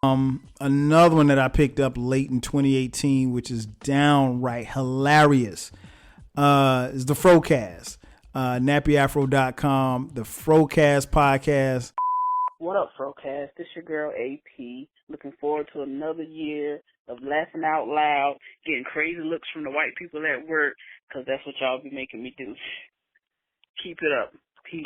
Another one that I picked up late in 2018, which is downright hilarious, is the FROCAST. Nappyafro.com, the FROCAST podcast. What up, FROCAST? This your girl AP. Looking forward to another year of laughing out loud, getting crazy looks from the white people at work, because that's what y'all be making me do. Keep it up. Peace.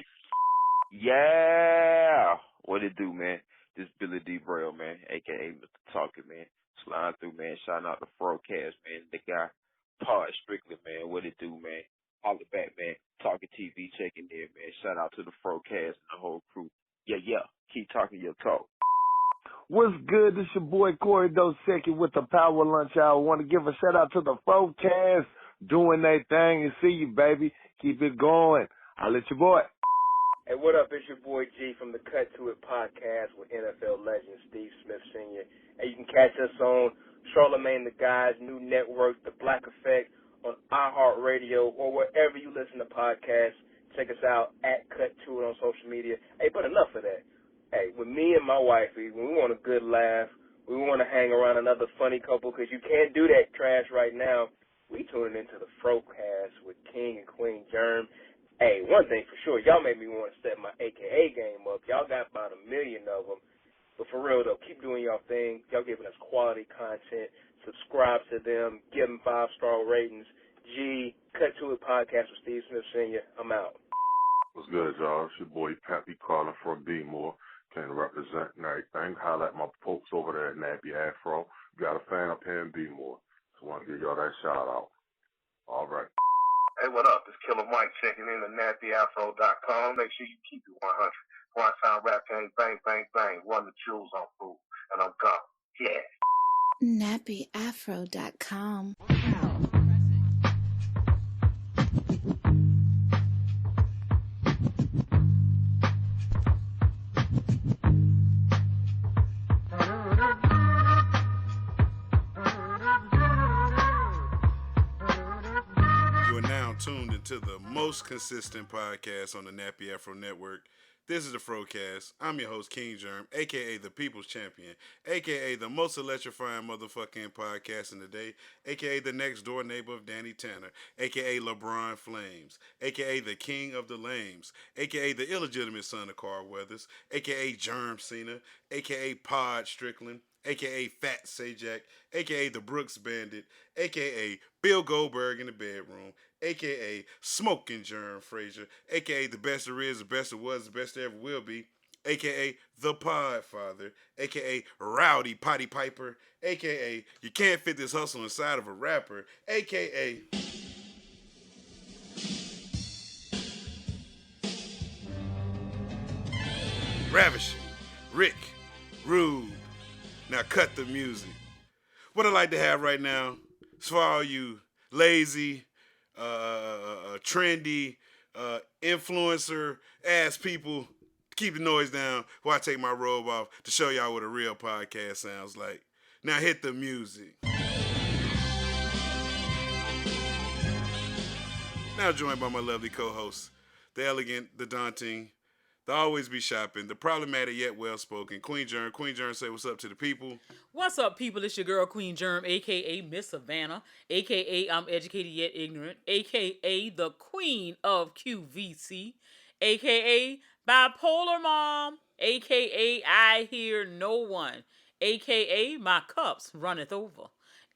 Yeah. What it do, man? This Billy D. Braille, man, a.k.a. Mr. Talker, man. Sliding through, man. Shouting out the FROCAST, man. The guy, Todd Strickland, man. What it do, man? Holler back, man. Talking TV, checking in, man. Shout out to the FROCAST and the whole crew. Yeah. Keep talking your talk. What's good? This your boy Corey Dosecki with the Power Lunch Hour. I want to give a shout out to the FROCAST doing their thing and see you, baby. Keep it going. I'll let your boy. Hey, what up? It's your boy G from the Cut To It podcast with NFL legend Steve Smith Sr. And you can catch us on Charlemagne the Guy's new network, The Black Effect, on iHeartRadio or wherever you listen to podcasts. Check us out at Cut To It on social media. Hey, but enough of that. Hey, with me and my wifey, when we want a good laugh, we want to hang around another funny couple, because you can't do that trash right now, we tuning into the FROCAST with King and Queen Germ. Hey, one thing for sure, y'all made me want to step my AKA game up. Y'all got about 1 million of them. But for real, though, keep doing y'all thing. Y'all giving us quality content. Subscribe to them. Give them 5-star ratings. G, Cut To It podcast with Steve Smith Sr. I'm out. What's good, y'all? It's your boy Pappy calling from B-More. Can represent and everything. Holla at my folks over there at Nappy Afro. Got a fan up here in B-More. So I want to give y'all that shout out. All right. Hey, what up? It's Killer Mike checking in at nappyafro.com. Make sure you keep it 100. One time rap game, bang, bang, bang. Run the jewels on food, and I'm gone. Yeah. nappyafro.com. Tuned into the most consistent podcast on the Nappy Afro Network. This is the FROCAST. I'm your host, King Germ, a.k.a. the People's Champion, a.k.a. the most electrifying motherfucking podcast in the day, a.k.a. the next door neighbor of Danny Tanner, a.k.a. LeBron Flames, a.k.a. the King of the Lames, a.k.a. the illegitimate son of Carl Weathers, a.k.a. Germ Cena, a.k.a. Pod Strickland, a.k.a. Fat Sajak, a.k.a. the Brooks Bandit, a.k.a. Bill Goldberg in the bedroom, a.k.a. Smoking Germ Frazier, a.k.a. the best there is, the best there was, the best there ever will be, a.k.a. the Podfather, a.k.a. Rowdy Potty Piper, a.k.a. you can't fit this hustle inside of a rapper, a.k.a. Ravishing, Rick, Rude. Now cut the music. What I'd like to have right now is for all you lazy, trendy, influencer ass people, keep the noise down while I take my robe off to show y'all what a real podcast sounds like. Now hit the music. Now joined by my lovely co-hosts, the elegant, the daunting, the always be shopping, the problematic yet well-spoken Queen Germ. Queen Germ, say what's up to the people. What's up, people? It's your girl, Queen Germ, a.k.a. Miss Savannah, a.k.a. I'm educated yet ignorant, a.k.a. the Queen of QVC, a.k.a. Bipolar Mom, a.k.a. I hear no one, a.k.a. my cups runneth over,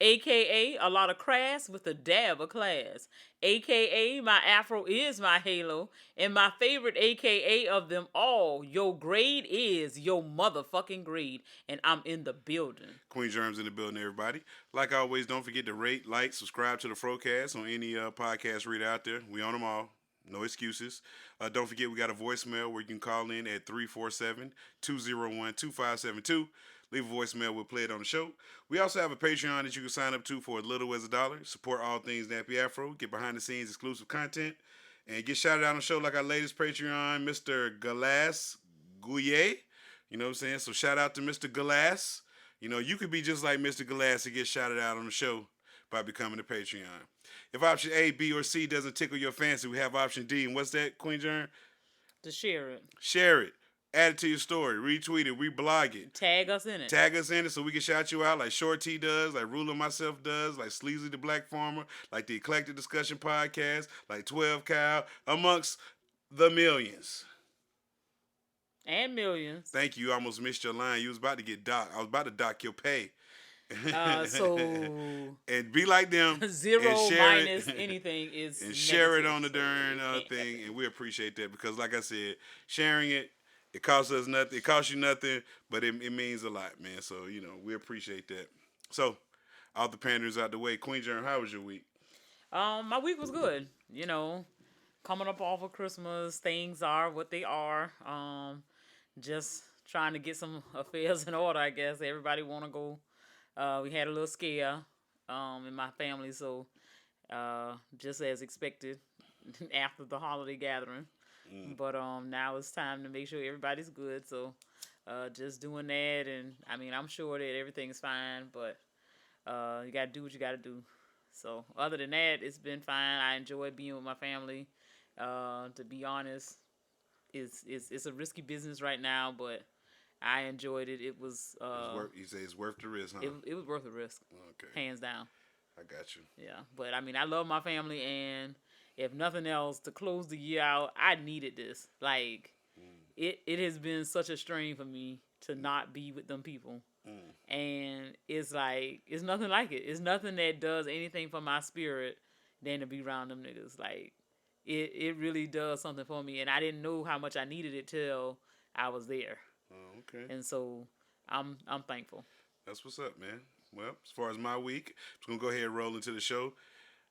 a.k.a. a lot of crass with a dab of class, a.k.a. my afro is my halo, and my favorite a.k.a. of them all, your grade is your motherfucking grade, and I'm in the building. Queen Germ's in the building, everybody. Like always, don't forget to rate, like, subscribe to the FROCAST on any podcast reader out there. We on them all. No excuses. Don't forget, we got a voicemail where you can call in at 347-201-2572. Leave a voicemail, we'll play it on the show. We also have a Patreon that you can sign up to for as little as $1. Support all things Nappy Afro, get behind the scenes exclusive content, and get shouted out on the show like our latest Patreon, Mr. Galas Gouye. You know what I'm saying? So shout out to Mr. Galas. You know, you could be just like Mr. Galas to get shouted out on the show by becoming a Patreon. If option A, B, or C doesn't tickle your fancy, we have option D. And what's that, Queen Germ? To share it. Share it. Add it to your story. Retweet it. Reblog it. Tag us in it. Tag us in it so we can shout you out like Short T does, like Ruler Myself does, like Sleazy the Black Farmer, like the Eclectic Discussion Podcast, like 12 Cow, amongst the millions. And millions. Thank you. You almost missed your line. You was about to get docked. I was about to dock your pay. So and be like them. Zero minus anything is and negative. Share it on the darn thing, and we appreciate that because, like I said, sharing it costs us nothing. It costs you nothing, but it means a lot, man. So we appreciate that. So all the panders out the way. Queen Germ, how was your week? My week was good. Coming up off of Christmas, things are what they are. Just trying to get some affairs in order, I guess. Everybody want to go. We had a little scare in my family, so just as expected after the holiday gathering. But now it's time to make sure everybody's good. So just doing that, and I mean, I'm sure that everything's fine, but you got to do what you got to do. So other than that, it's been fine. I enjoy being with my family. To be honest, it's a risky business right now, but I enjoyed it. It was. You say it's worth the risk, huh? It was worth the risk. Okay. Hands down. I got you. Yeah, but I mean, I love my family, and if nothing else, to close the year out, I needed this. Like, it has been such a strain for me to not be with them people. And it's like, it's nothing like it. It's nothing that does anything for my spirit than to be around them niggas. Like, it really does something for me. And I didn't know how much I needed it till I was there. Oh, okay. And so I'm thankful. That's what's up, man. Well, as far as my week, I'm going to go ahead and roll into the show.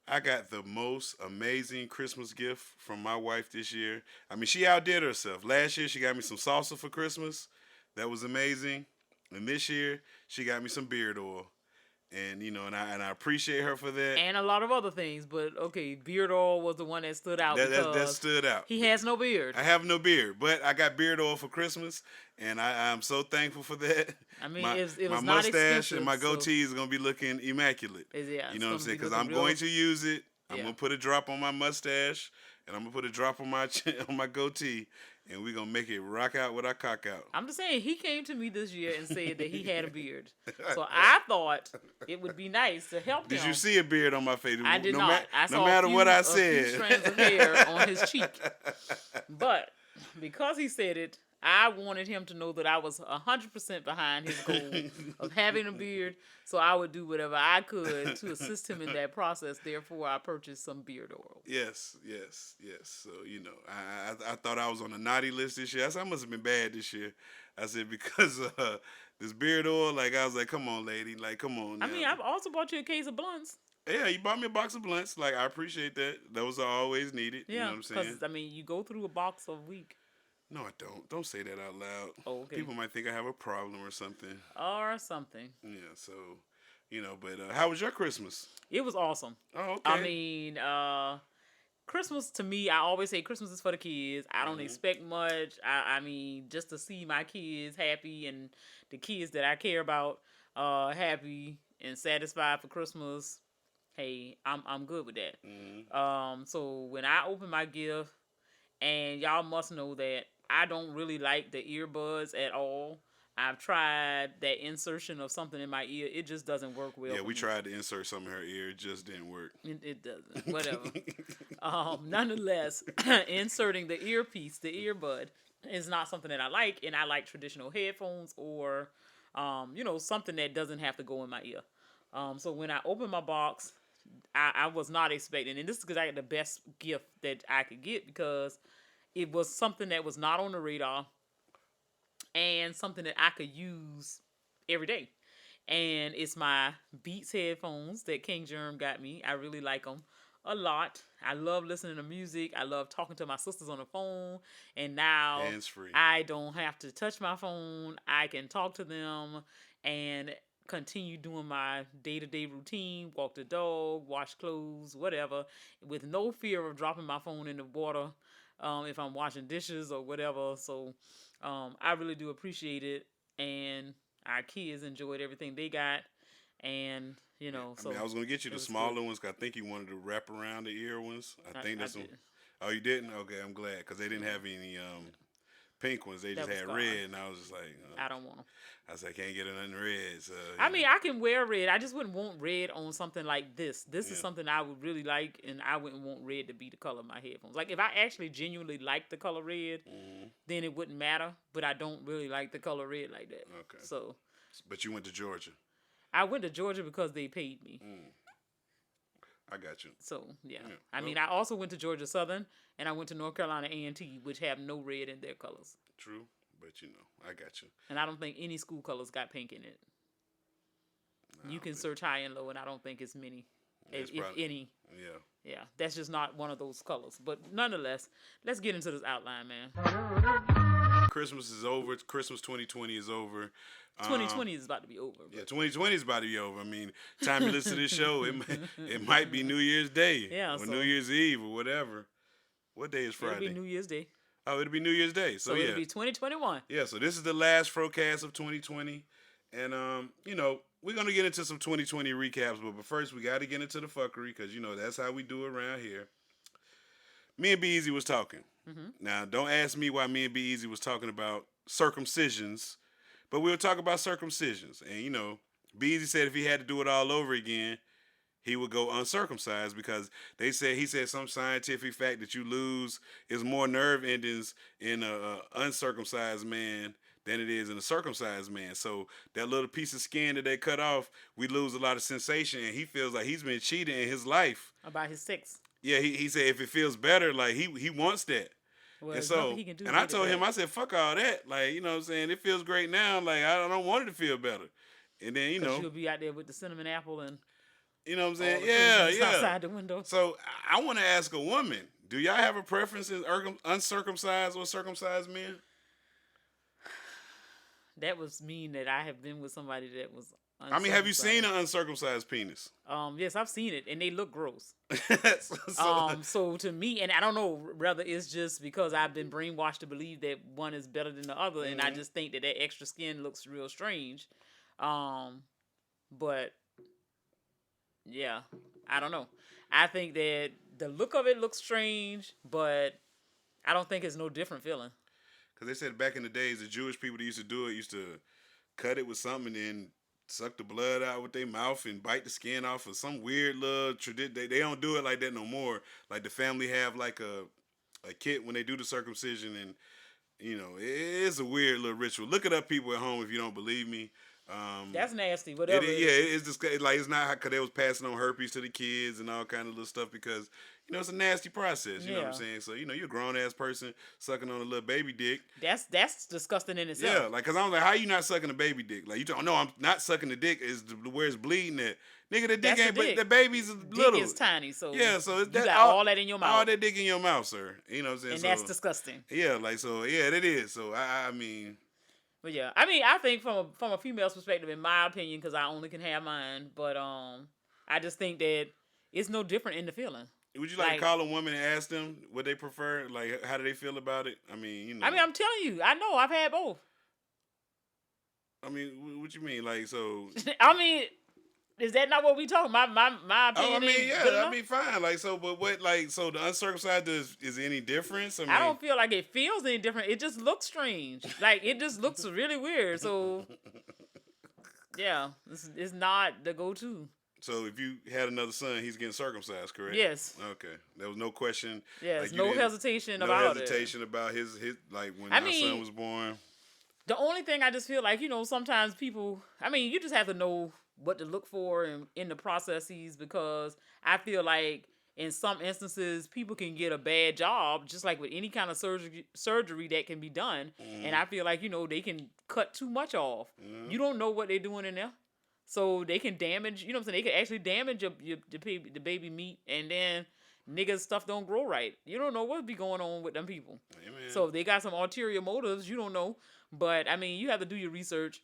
I got the most amazing Christmas gift from my wife this year. I mean, she outdid herself. Last year, she got me some salsa for Christmas. That was amazing. And this year, she got me some beard oil. And, and I appreciate her for that. And a lot of other things. But, okay, beard oil was the one that stood out. That stood out. He has no beard. I have no beard. But I got beard oil for Christmas. And I'm so thankful for that. I mean, my it was my not mustache and my goatee is going to be looking immaculate. Yeah, you know what I'm saying? Because I'm going to use it. I'm going to put a drop on my mustache. And I'm going to put a drop on my goatee. And we're going to make it rock out with our cock out. I'm just saying, he came to me this year and said that he had a beard. So I thought it would be nice to help him. Did you see a beard on my face? I did not. I saw no matter what I said. a few strands of hair on his cheek. But because he said it, I wanted him to know that I was 100% behind his goal of having a beard, so I would do whatever I could to assist him in that process. Therefore, I purchased some beard oil. Yes. So, I thought I was on the naughty list this year. I said, I must have been bad this year. I said, because this beard oil, like, I was like, come on, lady. Like, come on now. I mean, I've also bought you a case of blunts. Yeah, you bought me a box of blunts. Like, I appreciate that. Those are always needed. Yeah, you know what I'm saying? because, I mean, you go through a box a week. No, I don't. Don't say that out loud. Oh, okay. People might think I have a problem or something. Or something. Yeah, so, but how was your Christmas? It was awesome. Oh, okay. I mean, Christmas, to me, I always say Christmas is for the kids. I don't expect much. I mean, just to see my kids happy and the kids that I care about happy and satisfied for Christmas, hey, I'm good with that. So when I open my gift, and y'all must know that I don't really like the earbuds at all. I've tried that insertion of something in my ear. It just doesn't work well. Yeah, we tried to insert something in her ear. It just didn't work. It doesn't. Whatever. Nonetheless, inserting the earpiece, the earbud, is not something that I like. And I like traditional headphones or, something that doesn't have to go in my ear. So when I opened my box, I was not expecting, and this is because I got the best gift that I could get because it was something that was not on the radar and something that I could use every day. And it's my Beats headphones that King Germ got me. I really like them a lot. I love listening to music. I love talking to my sisters on the phone. And now hands-free. I don't have to touch my phone. I can talk to them and continue doing my day-to-day routine, walk the dog, wash clothes, whatever, with no fear of dropping my phone in the water if I'm washing dishes or whatever. So I really do appreciate it, and our kids enjoyed everything they got, and so I was gonna get you the smaller ones. Cause I think you wanted to wrap around the ear ones. I think that's did. Oh, you didn't? Okay, I'm glad because they didn't have any pink ones. They just had red, and I was just like, I don't want them. I was like, can't get nothing red. So, I mean, I can wear red. I just wouldn't want red on something like this. This is something I would really like, and I wouldn't want red to be the color of my headphones. Like, if I actually genuinely like the color red, then it wouldn't matter. But I don't really like the color red like that. Okay. So. But you went to Georgia. I went to Georgia because they paid me. I got you. So, yeah. I mean, I also went to Georgia Southern, and I went to North Carolina A&T, which have no red in their colors. True, but I got you. And I don't think any school colors got pink in it. You can search high and low, and I don't think it's many, if any. Yeah. Yeah, that's just not one of those colors. But nonetheless, let's get into this outline, man. Christmas is over. Christmas 2020 is over. 2020 is about to be over. Yeah, 2020 is about to be over. I mean, time you listen to this show, it might be New Year's Day or New Year's Eve or whatever. What day is Friday? It'll be New Year's Day. Oh, it'll be New Year's Day. So it'll be 2021. Yeah, so this is the last FROCAST of 2020. And, we're going to get into some 2020 recaps. But first, we got to get into the fuckery because, that's how we do it around here. Me and B-Easy was talking. Now, don't ask me why me and B-Easy was talking about circumcisions. But we'll talk about circumcisions. And, B-Easy said if he had to do it all over again, he would go uncircumcised because he said some scientific fact that you lose is more nerve endings in a uncircumcised man than it is in a circumcised man. So that little piece of skin that they cut off, we lose a lot of sensation, and he feels like he's been cheated in his life. About his sex. Yeah, he said if it feels better, like he wants that. Well, and so, and I told him, I said, fuck all that. Like, you know what I'm saying? It feels great now. Like, I don't want it to feel better. And then, you'll be out there with the cinnamon apple and... You know what I'm saying? Yeah. Outside the window. So, I want to ask a woman, do y'all have a preference in uncircumcised or circumcised men? That was mean that I have been with somebody that was uncircumcised. I mean, have you seen an uncircumcised penis? Yes, I've seen it, and they look gross. So to me, and I don't know whether it's just because I've been brainwashed to believe that one is better than the other, and I just think that extra skin looks real strange. But yeah, I don't know. I think that the look of it looks strange, but I don't think it's no different feeling. Because they said back in the days, the Jewish people that used to do it used to cut it with something and then suck the blood out with their mouth and bite the skin off, or some weird little tradition. They don't do it like that no more. Like the family have like a kit when they do the circumcision, and it is a weird little ritual. Look it up, people at home, if you don't believe me. That's nasty. Whatever. It's just like it's not because they was passing on herpes to the kids and all kind of little stuff because it's a nasty process. You know what I'm saying? So you're a grown ass person sucking on a little baby dick. That's disgusting in itself. Yeah, like because I was like, how you not sucking a baby dick? Like you don't know I'm not sucking the dick is where it's bleeding at. Nigga, the dick ain't. The baby's little. Dick is tiny, so yeah. So it's you got all that in your mouth. All that dick in your mouth, sir. You know what I'm saying? And that's disgusting. Yeah, like so. Yeah, it is. So I mean. But yeah, I mean, I think from a female's perspective, in my opinion, because I only can have mine, but I just think that it's no different in the feeling. Would you like to call a woman and ask them what they prefer? Like, how do they feel about it? I mean, I mean, I'm telling you, I know I've had both. I mean, what you mean? Like, so. I mean, is that not what we talking about? My opinion. I mean, yeah, I mean, fine. Like, so, but what, like, so the uncircumcised is any difference? I don't feel like it feels any different. It just looks strange. Like, it just looks really weird. So, yeah, it's not the go-to. So, if you had another son, he's getting circumcised, correct? Yes. Okay. There was no question. Yes, no hesitation about it. No hesitation about his like when my son was born. The only thing I just feel like, sometimes people, I mean, you just have to know what to look for in the processes, because I feel like in some instances people can get a bad job, just like with any kind of surgery that can be done. And I feel like, they can cut too much off. You don't know what they're doing in there. So they can damage, they can actually damage the baby meat, and then niggas stuff don't grow right. You don't know what be going on with them people. Amen. So if they got some ulterior motives, you don't know. But I mean, you have to do your research.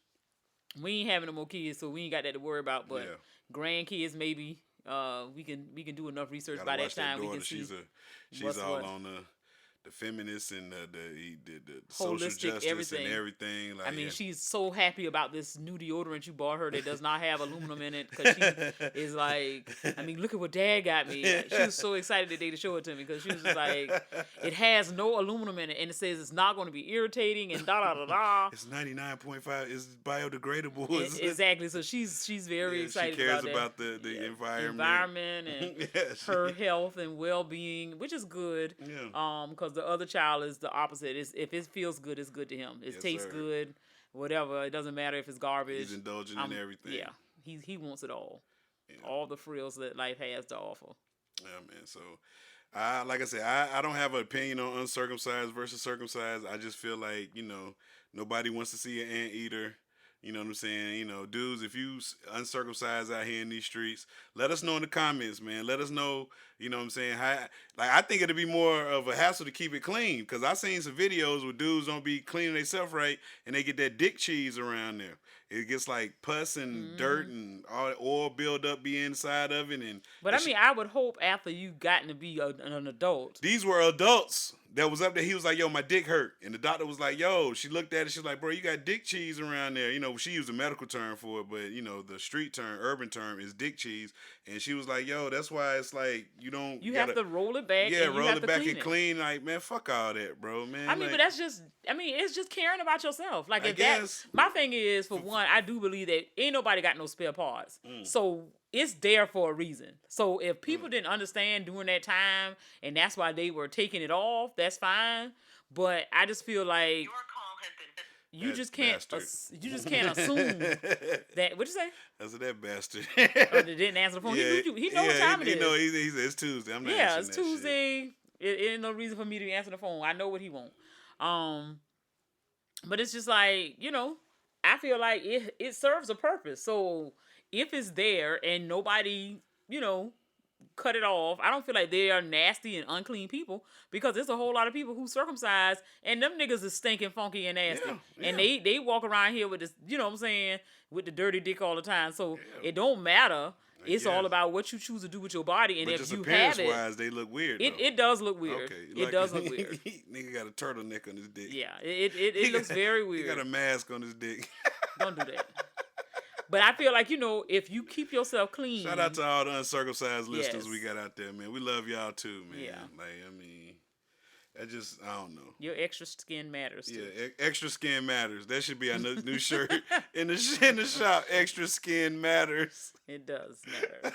We ain't having no more kids, so we ain't got that to worry about. But grandkids, maybe we can do enough research by that time. We can see she's all on feminists and the social Holistic justice and everything. Like, I mean, she's so happy about this new deodorant you bought her that does not have aluminum in it because she is like, I mean, look at what Dad got me. She was so excited today to show it to me because she was just like, it has no aluminum in it and it says it's not going to be irritating and da da da da. It's 99.5. It's biodegradable. Exactly. So she's very excited. She cares about the environment and her health and well-being, which is good. Yeah. Because the other child is the opposite. If it feels good, it's good to him. It tastes good, whatever. It doesn't matter if it's garbage. He's indulging in everything. Yeah, he wants it all. Yeah. All the frills that life has to offer. Yeah, man. So, like I said, I don't have an opinion on uncircumcised versus circumcised. I just feel like, nobody wants to see an anteater. You know what I'm saying? Dudes, if you uncircumcised out here in these streets, let us know in the comments, man. Let us know, you know what I'm saying? I think it'd be more of a hassle to keep it clean because I seen some videos where dudes don't be cleaning themselves right and they get that dick cheese around there. It gets like pus and dirt and all that oil build up be inside of it. But I mean, I would hope after you gotten to be an adult. These were adults that was up there. He was like, yo, my dick hurt. And the doctor was like, yo, she looked at it. She was like, bro, you got dick cheese around there. She used a medical term for it, but, the street term, urban term is dick cheese. And she was like, yo, that's why it's like, you have to roll it back. Yeah, and roll it back and clean. Like, man, fuck all that, bro, man. I mean, but that's just, it's just caring about yourself. Like, my thing is, for one, I do believe that ain't nobody got no spare parts. So it's there for a reason. So if people didn't understand during that time and that's why they were taking it off, that's fine. But I just feel like you just can't assume that. What'd you say? I said that bastard. They didn't answer the phone. Yeah, he know what time it is. He said it's Tuesday. I'm not it's answering that Tuesday. It ain't no reason for me to be answering the phone. I know what he want. But it's just like, I feel like it serves a purpose. So if it's there and nobody, cut it off, I don't feel like they are nasty and unclean people because there's a whole lot of people who circumcised and them niggas is stinking, funky, and nasty. Yeah. And they walk around here with this, you know what I'm saying, with the dirty dick all the time. So it don't matter. It's all about what you choose to do with your body, and but if just you have it, appearance-wise, they look weird. It does look weird. Okay, it does look weird. Nigga got a turtleneck on his dick. Yeah, it looks very weird. He got a mask on his dick. Don't do that. But I feel like, if you keep yourself clean. Shout out to all the uncircumcised listeners we got out there, man. We love y'all too, man. Yeah. Like, I don't know. Your extra skin matters too. Yeah, extra skin matters. That should be our new shirt in the shop. Extra skin matters. It does matter.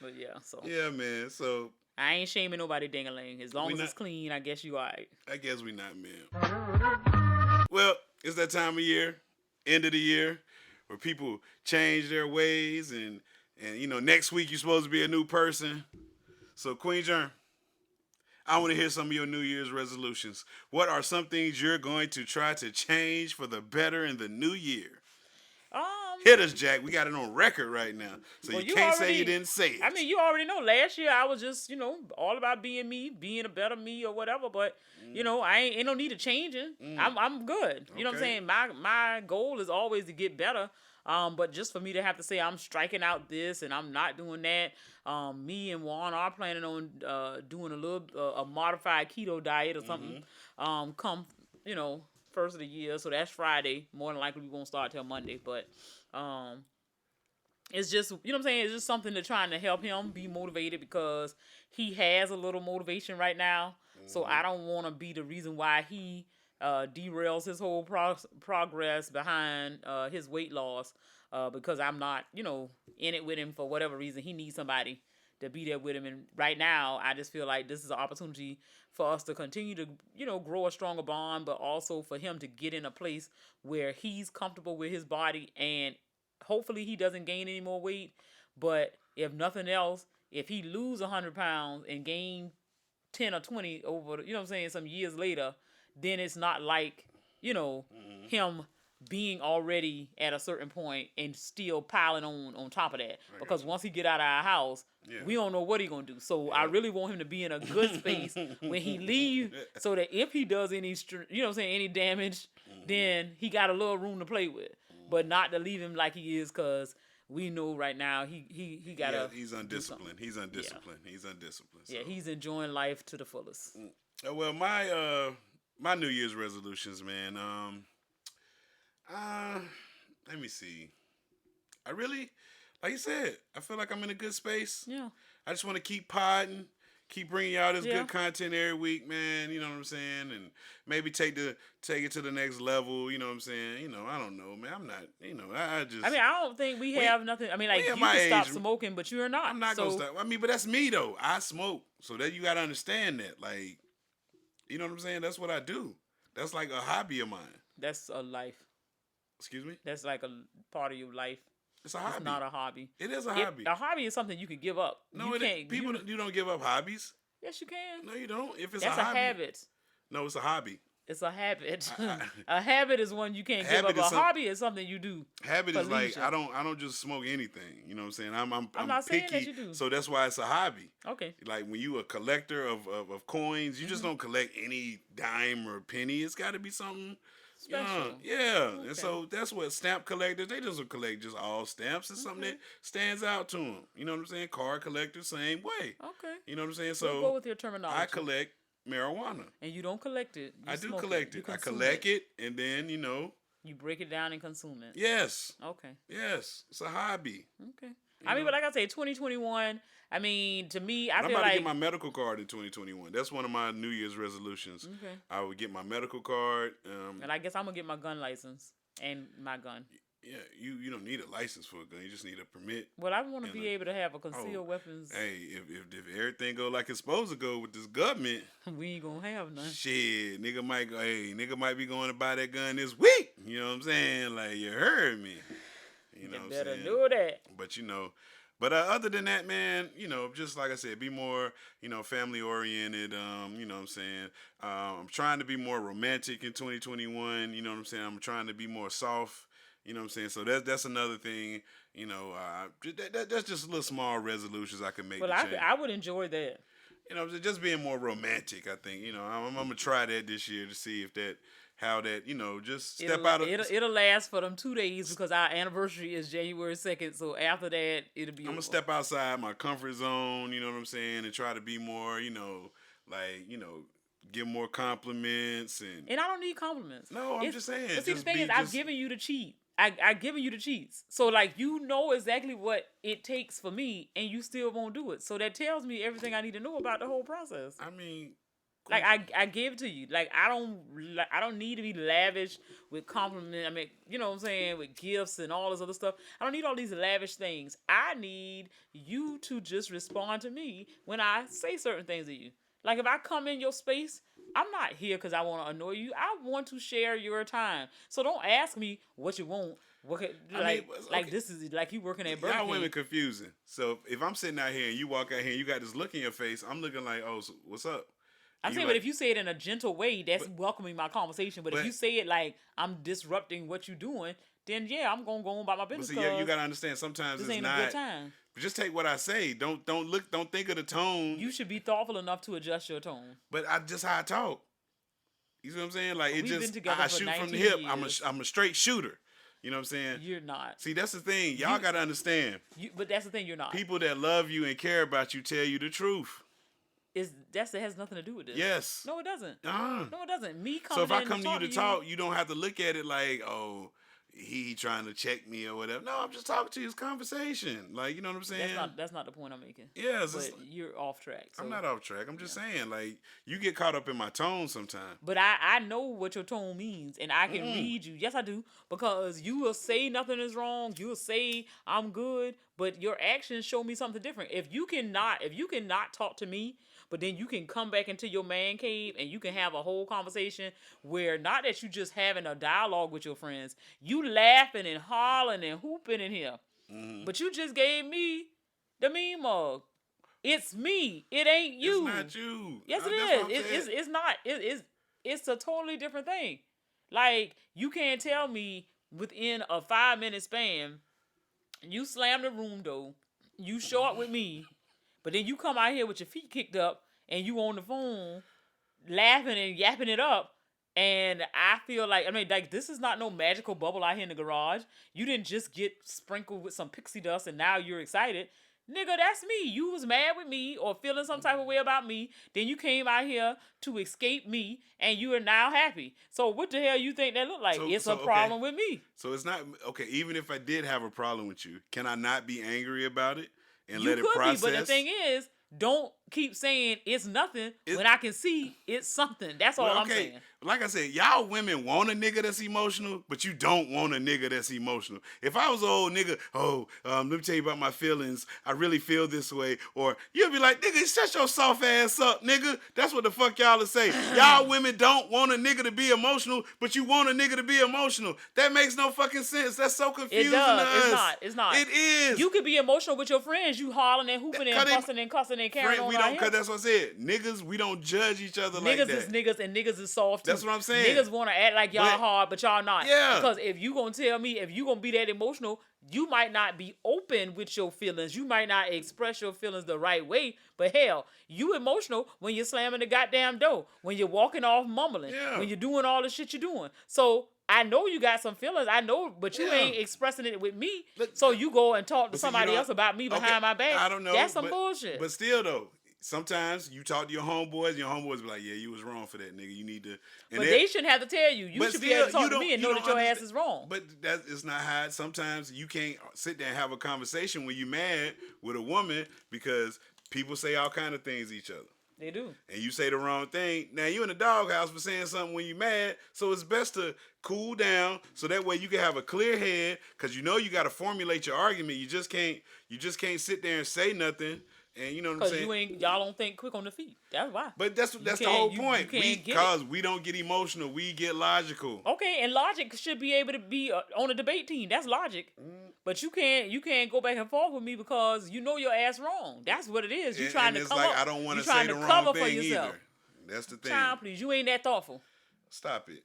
But yeah, so. Yeah, man. So. I ain't shaming nobody ding-a-ling. As long as it's clean, I guess you all right. I guess we not, man. Well, it's that time of year, end of the year, where people change their ways and next week you're supposed to be a new person. So, Queen Germ, I want to hear some of your New Year's resolutions. What are some things you're going to try to change for the better in the new year? Hit us, Jack. We got it on record right now. So you can't say you didn't say it. I mean, you already know. Last year, I was just, all about being me, being a better me or whatever. But, I ain't no need to changing. I'm good. You know what I'm saying? My goal is always to get better. But just for me to have to say I'm striking out this and I'm not doing that. Me and Juan are planning on doing a modified keto diet or something. Come, first of the year. So that's Friday. More than likely we won't start till Monday. But it's just, you know what I'm saying? It's just something to trying to help him be motivated because he has a little motivation right now. So I don't want to be the reason why he derails his whole progress behind his weight loss because I'm not, in it with him for whatever reason. He needs somebody to be there with him. And right now, I just feel like this is an opportunity for us to continue to, grow a stronger bond, but also for him to get in a place where he's comfortable with his body and hopefully he doesn't gain any more weight. But if nothing else, if he lose 100 pounds and gain 10 or 20 over, some years later, then it's not like, him being already at a certain point and still piling on top of that. Because once he get out of our house, we don't know what he gonna do. So I really want him to be in a good space when he leave, so that if he does any, any damage, then he got a little room to play with. But not to leave him like he is, because we know right now he got he's undisciplined. He's undisciplined. Yeah. He's undisciplined. So. Yeah, he's enjoying life to the fullest. Well, my New Year's resolutions, man. Let me see. I really, like you said, I feel like I'm in a good space. Yeah. I just want to keep podding, keep bringing y'all this good content every week, man. You know what I'm saying? And maybe take it to the next level. You know what I'm saying? You know, I don't know, man. I'm not. You know, I just. I mean, I don't think we have nothing. I mean, like you can stop smoking, but you're not. I'm not gonna stop. I mean, but that's me though. I smoke, so that you gotta understand that. Like, you know what I'm saying? That's what I do. That's like a hobby of mine. That's a life. Excuse me? That's like a part of your life. It's a hobby. It's not a hobby. It is a hobby. A hobby is something you can give up. No, you don't give up hobbies. Yes, you can. No, you don't. If it's That's a hobby. Habit. No, it's a hobby. It's a habit. A habit is one you can't give up. A hobby is something you do. Habit is like I don't just smoke anything. You know what I'm saying? I'm not picky, saying that you do. So that's why it's a hobby. Okay. Like when you a collector of coins, you just don't collect any dime or penny. It's got to be something special. Yeah. Okay. And so that's what stamp collectors, they just collect just all stamps. It's something that stands out to them. You know what I'm saying? Card collectors, same way. Okay. You know what I'm saying? So we'll go with your terminology. I collect marijuana. And you don't collect it. I do collect it. I collect it and then, you know. You break it down and consume it. Yes. Okay. Yes. It's a hobby. Okay. I mean, but like I say, 2021, I mean, to me, I feel like... I'm about to get my medical card in 2021. That's one of my New Year's resolutions. Okay. I would get my medical card. And I guess I'm going to get my gun license and my gun. Yeah, you don't need a license for a gun. You just need a permit. Well, I want to be able to have a concealed weapons. Hey, if everything go like it's supposed to go with this government, we ain't gonna have none. Shit, nigga might be going to buy that gun this week. You know what I'm saying? Like, you heard me. You know what I'm saying? Better know that. But, you know, other than that, man, you know, just like I said, be more, you know, family oriented. You know what I'm saying? I'm trying to be more romantic in 2021. You know what I'm saying? I'm trying to be more soft. You know what I'm saying? So that's another thing. You know, that's just little small resolutions I can make. Well, I would enjoy that. You know, just being more romantic. I think. You know, I'm gonna try that this year to see how that. You know, just step out of. It'll last for them 2 days because our anniversary is January 2nd. So after that, it'll be. I'm gonna step outside my comfort zone. You know what I'm saying, and try to be more. You know, like give more compliments and I don't need compliments. No, I'm just saying. But see, the thing is, I've given you the cheat. I given you the cheats. So, like, you know exactly what it takes for me, and you still won't do it. So that tells me everything I need to know about the whole process. I mean, like, I give it to you. Like, I don't need to be lavish with compliments. I mean, you know what I'm saying, with gifts and all this other stuff. I don't need all these lavish things. I need you to just respond to me when I say certain things to you. Like, if I come in your space, I'm not here because I want to annoy you. I want to share your time. So don't ask me what you want. Like this is like you working at Burger King. Y'all women confusing. So if I'm sitting out here and you walk out here and you got this look in your face, I'm looking like, oh, so what's up? I'm saying, but if you say it in a gentle way, that's welcoming my conversation. But if you say it like I'm disrupting what you're doing, then yeah, I'm gonna go on about my business. But see, you gotta understand. Sometimes this it's ain't not a good time. Just take what I say. Don't think of the tone. You should be thoughtful enough to adjust your tone. But just how I talk. You see what I'm saying? Like We've been together I for shoot 19 from the hip. years. I'm a straight shooter. You know what I'm saying? You're not. See, that's the thing. Y'all gotta understand. But that's the thing. You're not. People that love you and care about you tell you the truth. It has nothing to do with this. Yes. No, it doesn't. No, it doesn't. Me coming. So if I come to you to talk, you don't have to look at it like, oh, he trying to check me or whatever. No, I'm just talking to you. It's conversation. Like, you know what I'm saying? That's not the point I'm making. Yeah, but you're off track. So. I'm not off track. I'm just saying, like, you get caught up in my tone sometimes. But I know what your tone means, and I can read you. Yes, I do, because you will say nothing is wrong. You will say I'm good, but your actions show me something different. If you cannot talk to me, but then you can come back into your man cave and you can have a whole conversation where not that you just having a dialogue with your friends, you laughing and hollering and hooping in here. Mm-hmm. But you just gave me the mean mug. It's me. It ain't you. It's not you. Yes, it is. It's not. It's a totally different thing. Like, you can't tell me within a 5-minute span, you slam the room door, you short with me, but then you come out here with your feet kicked up and you on the phone laughing and yapping it up. And I feel like, this is not no magical bubble out here in the garage. You didn't just get sprinkled with some pixie dust and now you're excited. Nigga, that's me. You was mad with me or feeling some type of way about me. Then you came out here to escape me and you are now happy. So what the hell you think that look like? It's a problem with me. So it's not, okay, even if I did have a problem with you, can I not be angry about it and You let it could process? be, but the thing is, don't keep saying it's nothing when I can see it's something. That's all I'm saying. Like I said, y'all women want a nigga that's emotional, but you don't want a nigga that's emotional. If I was an old nigga, let me tell you about my feelings. I really feel this way. Or you'll be like, nigga, shut your soft ass up, nigga. That's what the fuck y'all are saying. Y'all women don't want a nigga to be emotional, but you want a nigga to be emotional. That makes no fucking sense. That's so confusing to us. It's not. It is. You could be emotional with your friends. You hollering and hooping and fussing and cussing and carrying on. Because that's what I said. Niggas, we don't judge each other like that. Niggas is niggas and niggas is soft too. That's what I'm saying. Niggas want to act like y'all hard, but y'all not. Yeah. Because if you gonna tell me, if you gonna be that emotional, you might not be open with your feelings. You might not express your feelings the right way. But hell, you emotional when you're slamming the goddamn door, when you're walking off mumbling, when you're doing all the shit you're doing. So I know you got some feelings. I know, but you ain't expressing it with me. So you go and talk to somebody else about me behind my back. I don't know. That's some bullshit. But still though. Sometimes you talk to your homeboys be like, yeah, you was wrong for that, nigga. You need to... But they shouldn't have to tell you. You should be able to talk to me and know that your ass is wrong. But it's not how... Sometimes you can't sit there and have a conversation when you mad with a woman because people say all kind of things to each other. They do. And you say the wrong thing. Now, you in the doghouse for saying something when you mad, so it's best to cool down so that way you can have a clear head because you know you got to formulate your argument. You just can't sit there and say nothing. And you know what I'm saying? Because y'all don't think quick on the feet. That's why. But that's the whole point. Because we don't get emotional, we get logical. Okay, and logic should be able to be on a debate team. That's logic. But you can't go back and forth with me because you know your ass wrong. That's what it is. You trying to come up. I don't want to say the wrong thing either. That's the thing. Child, please, you ain't that thoughtful. Stop it.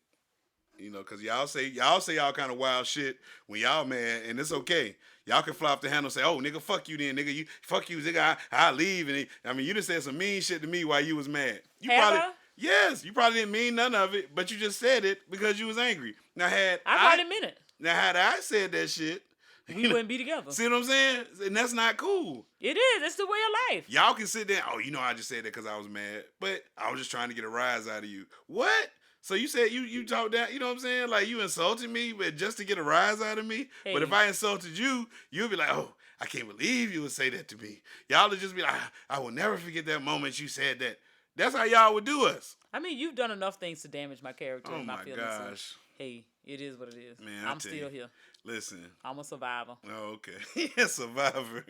You know, because y'all say all kind of wild shit when y'all mad, and it's okay. Y'all can fly off the handle and say, oh, nigga, fuck you then, nigga. Fuck you, nigga, I leave. And you just said some mean shit to me while you was mad. Yes, you probably didn't mean none of it, but you just said it because you was angry. Now, I probably meant it. Now, had I said that shit, we wouldn't be together. See what I'm saying? And that's not cool. It is. It's the way of life. Y'all can sit there, I just said that because I was mad, but I was just trying to get a rise out of you. What? So you said you talked down, you know what I'm saying? Like you insulted me, but just to get a rise out of me. Hey. But if I insulted you, you'd be like, oh, I can't believe you would say that to me. Y'all would just be like, I will never forget that moment you said that. That's how y'all would do us. I mean, you've done enough things to damage my character and my feelings. Oh my gosh. So, hey, it is what it is. Man, I'm still here. Listen. I'm a survivor. Oh, okay. A survivor.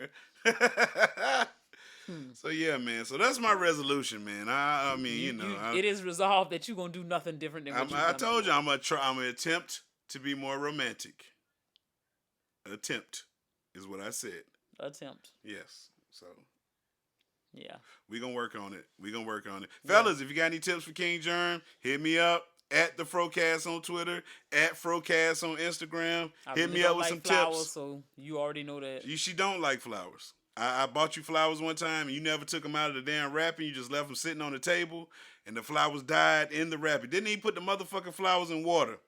So yeah, man. So that's my resolution, man. I mean, it is resolved that you're gonna do nothing different than what I told you I'm gonna attempt to be more romantic. Attempt is what I said. Attempt. Yes. So. Yeah. We're gonna work on it. Fellas, if you got any tips for King Germ, hit me up at the FROCAST on Twitter, at FROCAST on Instagram. Hit me up with some tips. So you already know that. She don't like flowers. I bought you flowers one time, and you never took them out of the damn wrapping. You just left them sitting on the table, and the flowers died in the wrapping. Didn't even put the motherfucking flowers in water.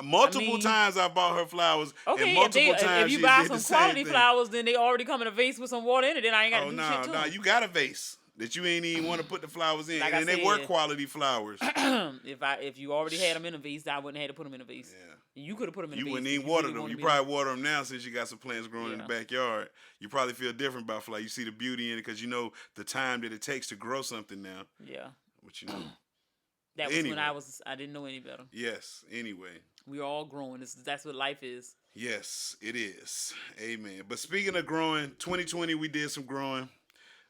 Multiple times I bought her flowers, and multiple times if you buy some quality flowers, then they already come in a vase with some water in it. Then I ain't got to do shit to them. You got a vase that you ain't even want to put the flowers in, and they were quality flowers. If you already had them in a vase, I wouldn't have had to put them in a vase. Yeah. You could have put them in a vase. You wouldn't even water them. You probably water them now since you got some plants growing in the backyard. You probably feel different about flowers. You see the beauty in it because you know the time that it takes to grow something now. Yeah. But you know. That was when I didn't know any better. Yes. Anyway. We're all growing. That's what life is. Yes, it is. Amen. But speaking of growing, 2020 we did some growing.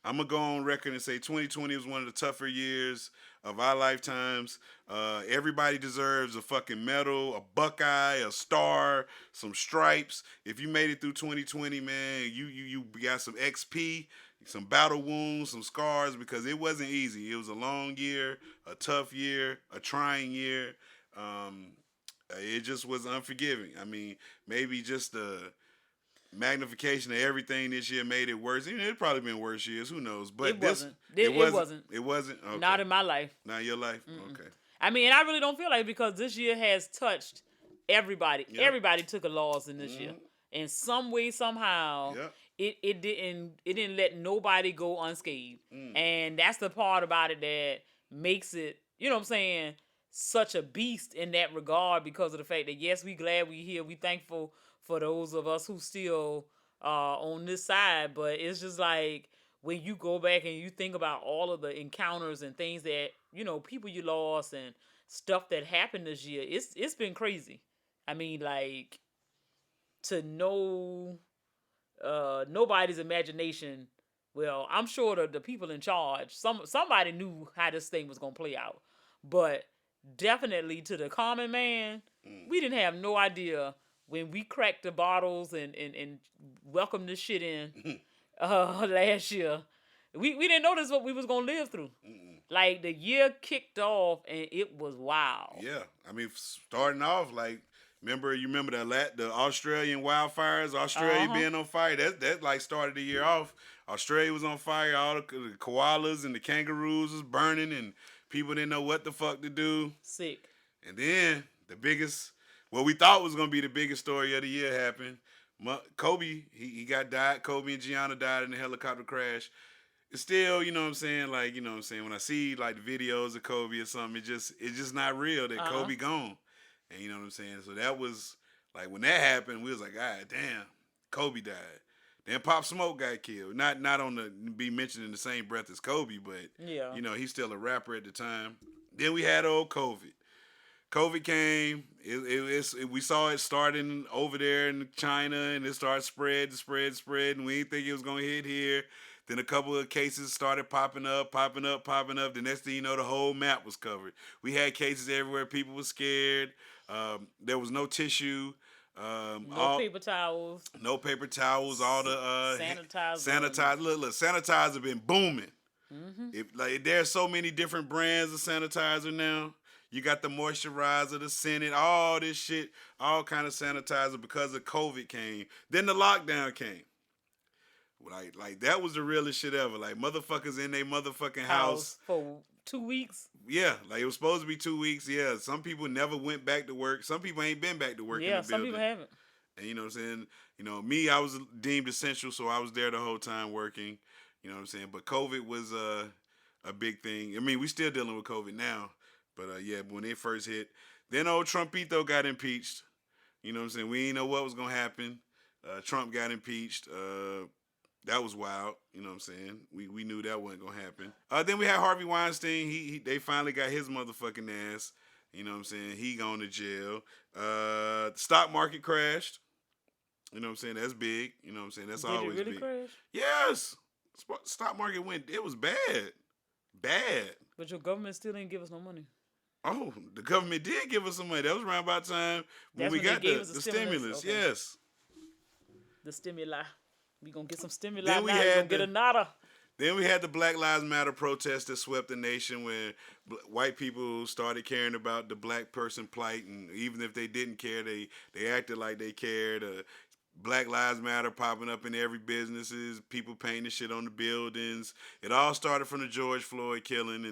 I'm going to go on record and say 2020 was one of the tougher years of our lifetimes. Everybody deserves a fucking medal, a Buckeye, a star, some stripes. If you made it through 2020, man, you got some XP, some battle wounds, some scars, because it wasn't easy. It was a long year, a tough year, a trying year. It just was unforgiving. I mean, maybe just the magnification of everything this year made it worse. It'd probably been worse years. Who knows? But it wasn't. It wasn't. It wasn't? Okay. Not in my life. Not in your life? Mm-mm. Okay. I mean, and I really don't feel like it because this year has touched everybody. Yep. Everybody took a loss in this year. In some way, somehow, it didn't let nobody go unscathed. And that's the part about it that makes it, you know what I'm saying, such a beast in that regard because of the fact that, yes, we glad we here. We thankful for those of us who still on this side. But it's just like when you go back and you think about all of the encounters and things that, you know, people you lost and stuff that happened this year, it's been crazy. I mean, like, to know nobody's imagination. Well, I'm sure the people in charge, somebody knew how this thing was gonna play out, but definitely to the common man, we didn't have no idea when we cracked the bottles and welcomed this shit in last year. We didn't know this what we was gonna live through. Like, the year kicked off and it was wild. Yeah, I mean, starting off, like, you remember the Australian wildfires, Australia being on fire. That like started the year off. Australia was on fire. All the koalas and the kangaroos was burning, and people didn't know what the fuck to do. Sick. And then the biggest, what we thought was gonna be the biggest story of the year happened. Kobe, he died. Kobe and Gianna died in a helicopter crash. It's still, you know what I'm saying, like, you know what I'm saying, when I see like the videos of Kobe or something, it's just not real that Kobe gone. And you know what I'm saying? So that was, like, when that happened, we was like, God damn, Kobe died. Then Pop Smoke got killed. Not on the, be mentioned in the same breath as Kobe, but, you know, he's still a rapper at the time. Then we had old COVID. COVID came. We saw it starting over there in China, and it started spread, and we didn't think it was going to hit here. Then a couple of cases started popping up. The next thing you know, the whole map was covered. We had cases everywhere. People were scared. There was no tissue. No paper towels. No paper towels. All the sanitizer. Look, sanitizer been booming. There's so many different brands of sanitizer now. You got the moisturizer, the Senate, all this shit, all kind of sanitizer because of COVID came. Then the lockdown came. Like that was the realest shit ever. Like, motherfuckers in their motherfucking house for 2 weeks. Yeah, like, it was supposed to be 2 weeks. Yeah, some people never went back to work. Some people ain't been back to work in the building. Yeah, some people haven't. And you know what I'm saying? You know, me, I was deemed essential, so I was there the whole time working. You know what I'm saying? But COVID was a big thing. I mean, we still dealing with COVID now. But yeah, when it first hit, then old Trumpito got impeached. You know what I'm saying? We didn't know what was gonna happen. Trump got impeached. That was wild. You know what I'm saying? We knew that wasn't gonna happen. Then we had Harvey Weinstein. They finally got his motherfucking ass. You know what I'm saying? He gone to jail. The stock market crashed. You know what I'm saying? That's big. You know what I'm saying? That's always big. Did it really crash? Yes. Stock market it was bad. Bad. But your government still didn't give us no money. Oh, the government did give us some money. That was around about time when we got the stimulus. Okay. Yes. The stimuli. We gonna get some stimuli. Then we had get a nada. Then we had the Black Lives Matter protests that swept the nation, where white people started caring about the black person plight, and even if they didn't care, they acted like they cared. Black Lives Matter popping up in every businesses, people painting shit on the buildings. It all started from the George Floyd killing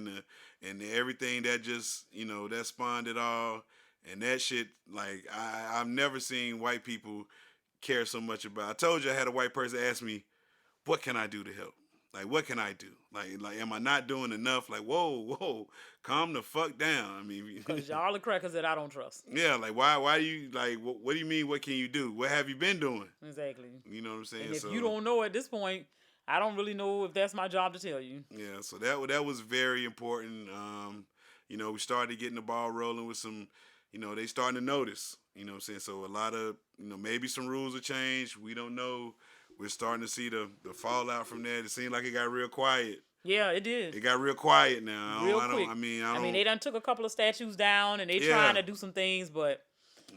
and everything that just, you know, that spawned it all. And that shit, like, I've never seen white people care so much about. I told you I had a white person ask me, what can I do to help? Like, what can I do? Like, am I not doing enough? Like, whoa, calm the fuck down. I mean, because y'all the crackers that I don't trust. Yeah, like, why do you, like, what do you mean, what can you do? What have you been doing? Exactly. You know what I'm saying? And if you don't know at this point, I don't really know if that's my job to tell you. Yeah, so that was very important. You know, we started getting the ball rolling with some, you know, they starting to notice. You know what I'm saying? So a lot of, you know, maybe some rules will change. We don't know. We're starting to see the fallout from that. It seemed like it got real quiet. Yeah, it did. It got real quiet now. Real quick. I mean, they done took a couple of statues down, and they trying to do some things, but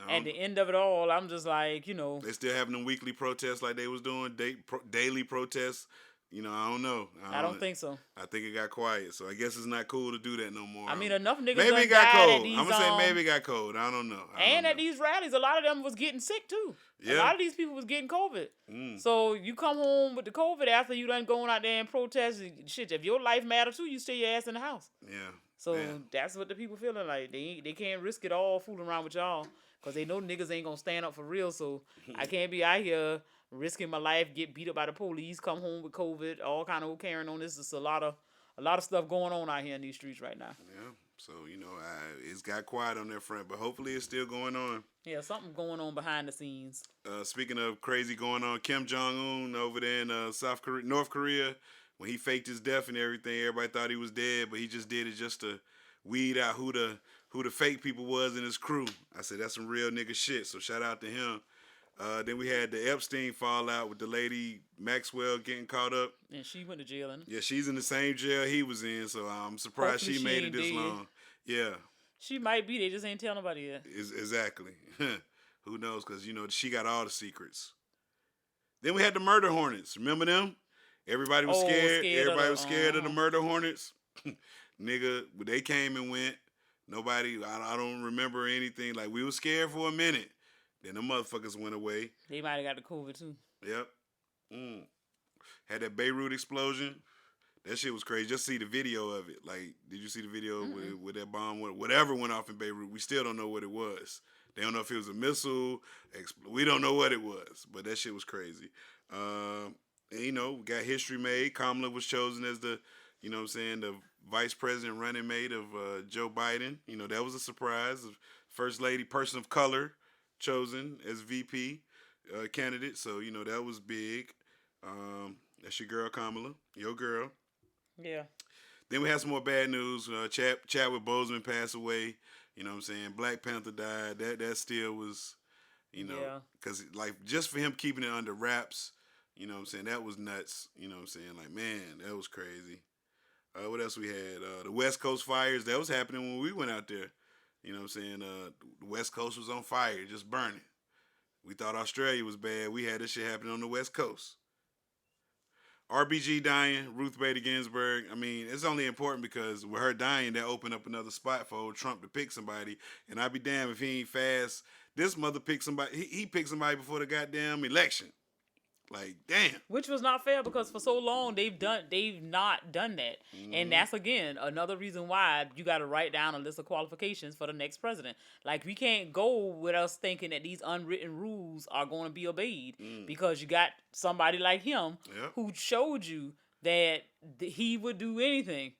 at the end of it all, I'm just like, you know. They still having them weekly protests like they was doing, daily protests. You know, I don't know. I don't think so. I think it got quiet, so I guess it's not cool to do that no more. I mean, enough niggas maybe it got cold. I'm gonna say maybe it got cold. I don't know. At these rallies, a lot of them was getting sick too. Yeah. A lot of these people was getting COVID. So you come home with the COVID after you done going out there and protest. Shit, if your life matters too, you stay your ass in the house. Yeah. So that's what the people feeling like. They can't risk it all fooling around with y'all because they know niggas ain't gonna stand up for real. So I can't be out here risking my life, get beat up by the police, come home with COVID, all kind of old carrying on. This is a lot of stuff going on out here in these streets right now. Yeah. So it's got quiet on that front, but hopefully it's still going on. Yeah, something going on behind the scenes. Speaking of crazy going on, Kim Jong-un over there in North Korea, when he faked his death and everything, everybody thought he was dead, but he just did it just to weed out who the fake people was in his crew. I said, that's some real nigga shit, so shout out to him. Then we had the Epstein fallout with the lady Maxwell getting caught up. And she went to jail. Yeah, she's in the same jail he was in, so I'm surprised Hopefully she made it this long. Yeah. She might be. They just ain't telling nobody yet. Exactly. Who knows? Because, she got all the secrets. Then we had the murder hornets. Remember them? Everybody was scared. Everybody was scared of the murder hornets. Nigga, they came and went. Nobody, I don't remember anything. Like, we were scared for a minute. Then the motherfuckers went away. They might have got the COVID, too. Yep. Had that Beirut explosion. That shit was crazy. Just see the video of it. Like, did you see the video with that bomb? Whatever went off in Beirut, we still don't know what it was. They don't know if it was a missile. We don't know what it was. But that shit was crazy. And, we got history made. Kamala was chosen as the, the vice president running mate of Joe Biden. That was a surprise. First lady, person of color, chosen as VP candidate. So, that was big. That's your girl, Kamala. Your girl. Yeah. Then we had some more bad news. Chadwick Boseman passed away. You know what I'm saying? Black Panther died. That still was, because just for him keeping it under wraps, you know what I'm saying? That was nuts. You know what I'm saying? Like, man, that was crazy. What else we had? The West Coast fires. That was happening when we went out there. You know what I'm saying? The West Coast was on fire, just burning. We thought Australia was bad. We had this shit happening on the West Coast. RBG dying, Ruth Bader Ginsburg. I mean, it's only important because with her dying, that opened up another spot for old Trump to pick somebody. And I'd be damned if he ain't fast. This mother picked somebody. He picked somebody before the goddamn election. Like, damn. Which was not fair because for so long they've not done that. Mm-hmm. And that's, again, another reason why you got to write down a list of qualifications for the next president. Like, we can't go with us thinking that these unwritten rules are going to be obeyed because you got somebody like him who showed you that he would do anything.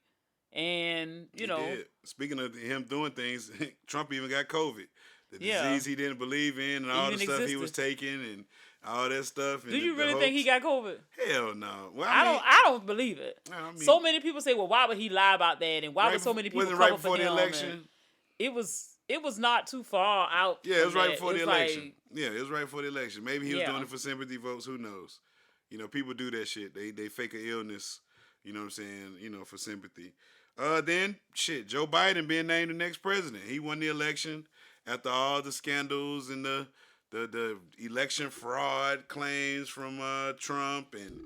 And, He did. Speaking of him doing things, Trump even got COVID. The disease he didn't believe in and all the stuff he was taking and all that stuff. Do you really think he got COVID? Hell no. Well, I don't believe it. So many people say, well, why would he lie about that? And why would so many people cover right before for him? The election? It was not too far out. Yeah, it was right before the election. Yeah, it was right before the election. Maybe he was doing it for sympathy votes. Who knows? People do that shit. They fake an illness, you know what I'm saying, for sympathy. Then, Joe Biden being named the next president. He won the election after all the scandals and the election fraud claims from Trump and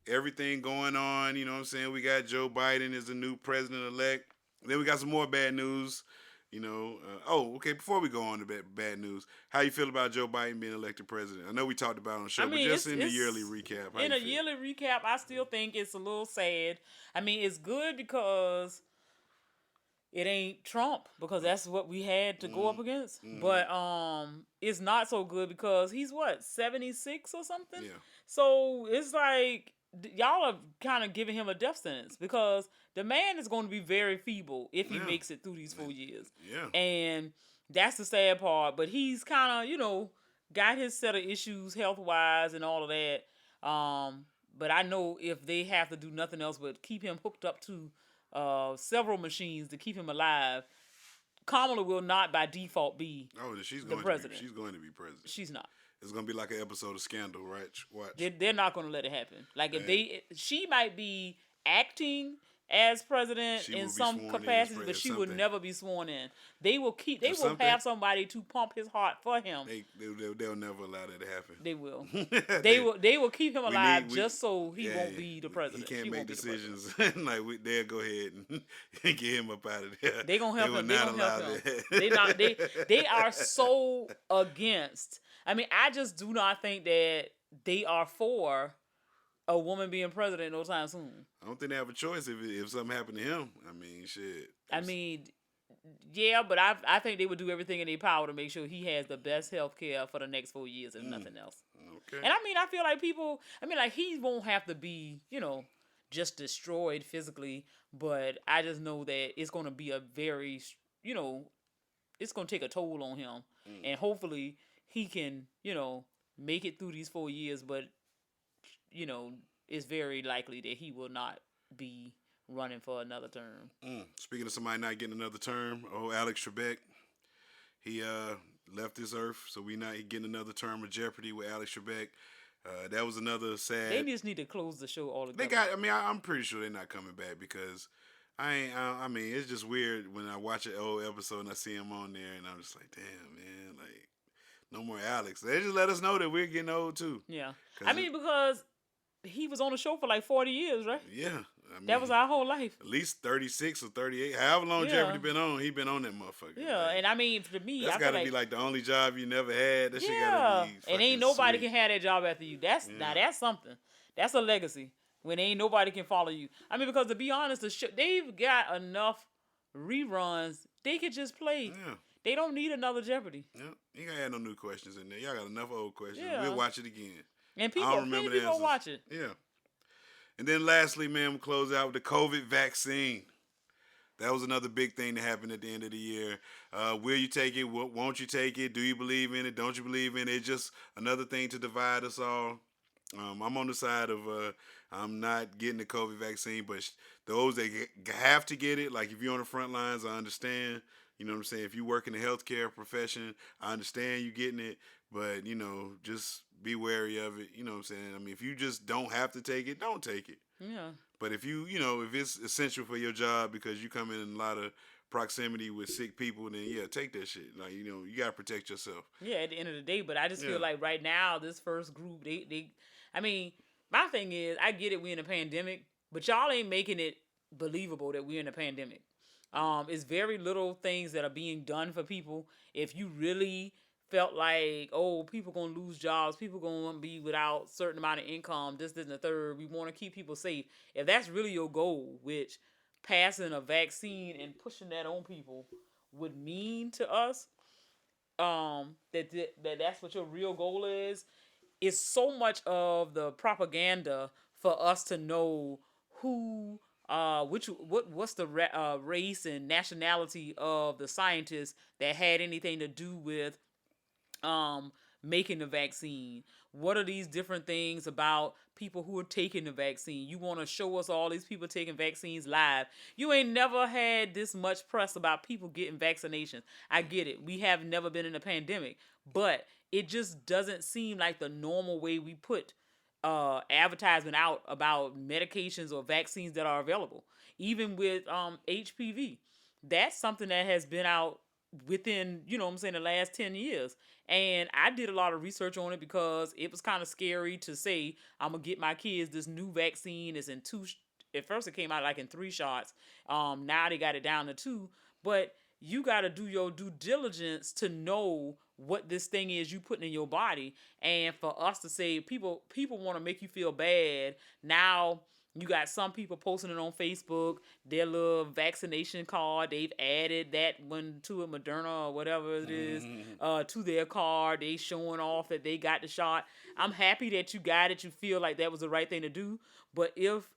everything going on. You know what I'm saying? We got Joe Biden as the new president-elect. Then we got some more bad news. Before we go on to bad news, how you feel about Joe Biden being elected president? I know we talked about it on the show, but just in the yearly recap. In a yearly recap, I still think it's a little sad. I mean, it's good because it ain't Trump, because that's what we had to go up against. But it's not so good because he's 76 or something? Yeah. So it's like y'all are kind of giving him a death sentence because the man is going to be very feeble if he makes it through these 4 years. Yeah. And that's the sad part. But he's kind of, got his set of issues health-wise and all of that. But I know if they have to do nothing else but keep him hooked up to several machines to keep him alive, Kamala will not by default be the president. She's going to be president. She's not. It's going to be like an episode of Scandal, right? Watch. They're not going to let it happen. Like, she might be acting as president in some capacity, but she would never be sworn in. They will have somebody to pump his heart for him. They'll never allow that to happen. They will. They will keep him alive just so he won't be the president. He can't make decisions. Like they'll go ahead and get him up out of there. They gonna help him. They gonna help him. They are so against. I mean, I just do not think that they are for a woman being president no time soon. I don't think they have a choice if something happened to him. I mean, shit. I mean, yeah, but I think they would do everything in their power to make sure he has the best health care for the next 4 years, if nothing else. Okay. And I mean, I feel like people, I mean, like, he won't have to be, just destroyed physically, but I just know that it's going to be a very, it's going to take a toll on him. And hopefully he can, make it through these 4 years, but, it's very likely that he will not be running for another term. Speaking of somebody not getting another term, Alex Trebek, he left this earth, so we not getting another term of Jeopardy with Alex Trebek. That was another sad. They just need to close the show altogether. I'm pretty sure they're not coming back because I mean, it's just weird when I watch an old episode and I see him on there, and I'm just like, damn, man, like, no more Alex. They just let us know that we're getting old too. Yeah, I mean, because he was on the show for like 40 years, right? Yeah. I mean, that was our whole life. At least 36 or 38. However long Jeopardy been on, he been on that motherfucker. Yeah, like, and I mean, for me, that's got to be like the only job you never had. That shit gotta be and ain't nobody sweet. can have that job after you. Now that's something. That's a legacy. When ain't nobody can follow you. I mean, because to be honest, they've got enough reruns. They could just play. Yeah. They don't need another Jeopardy. Yeah, you ain't gonna add no new questions in there. Y'all got enough old questions. Yeah. We'll watch it again. And people watch it. Yeah. And then lastly, man, we'll close out with the COVID vaccine. That was another big thing that happened at the end of the year. Will you take it? Won't you take it? Do you believe in it? Don't you believe in it? It's just another thing to divide us all. I'm on the side of I'm not getting the COVID vaccine, but those that have to get it, like if you're on the front lines, I understand. You know what I'm saying? If you work in the healthcare profession, I understand you getting it, but, just be wary of it. You know what I'm saying? I mean, if you just don't have to take it, don't take it. Yeah. But if if it's essential for your job because you come in a lot of proximity with sick people, then yeah, take that shit. Like, you got to protect yourself. Yeah, at the end of the day, but I just feel like right now, this first group, I mean, my thing is, I get it, we're in a pandemic, but y'all ain't making it believable that we're in a pandemic. It's very little things that are being done for people. If you really felt like, people gonna lose jobs, people gonna be without certain amount of income, this, and the third, we want to keep people safe. If that's really your goal, which passing a vaccine and pushing that on people would mean to us, that's what your real goal is. It's so much of the propaganda for us to know who. What's the race and nationality of the scientists that had anything to do with making the vaccine? What are these different things about people who are taking the vaccine? You want to show us all these people taking vaccines live. You ain't never had this much press about people getting vaccinations. I get it. We have never been in a pandemic, but it just doesn't seem like the normal way we put advertisement out about medications or vaccines that are available. Even with HPV, that's something that has been out within, the last 10 years. And I did a lot of research on it because it was kind of scary to say, I'm going to get my kids this new vaccine. It's in at first it came out like in 3 shots. Now they got it down to 2. But you got to do your due diligence to know what this thing is you putting in your body. And for us to say, people want to make you feel bad. Now you got some people posting it on Facebook, their little vaccination card. They've added that one to a Moderna or whatever it is, to their card. They showing off that they got the shot. I'm happy that you got it. You feel like that was the right thing to do. But if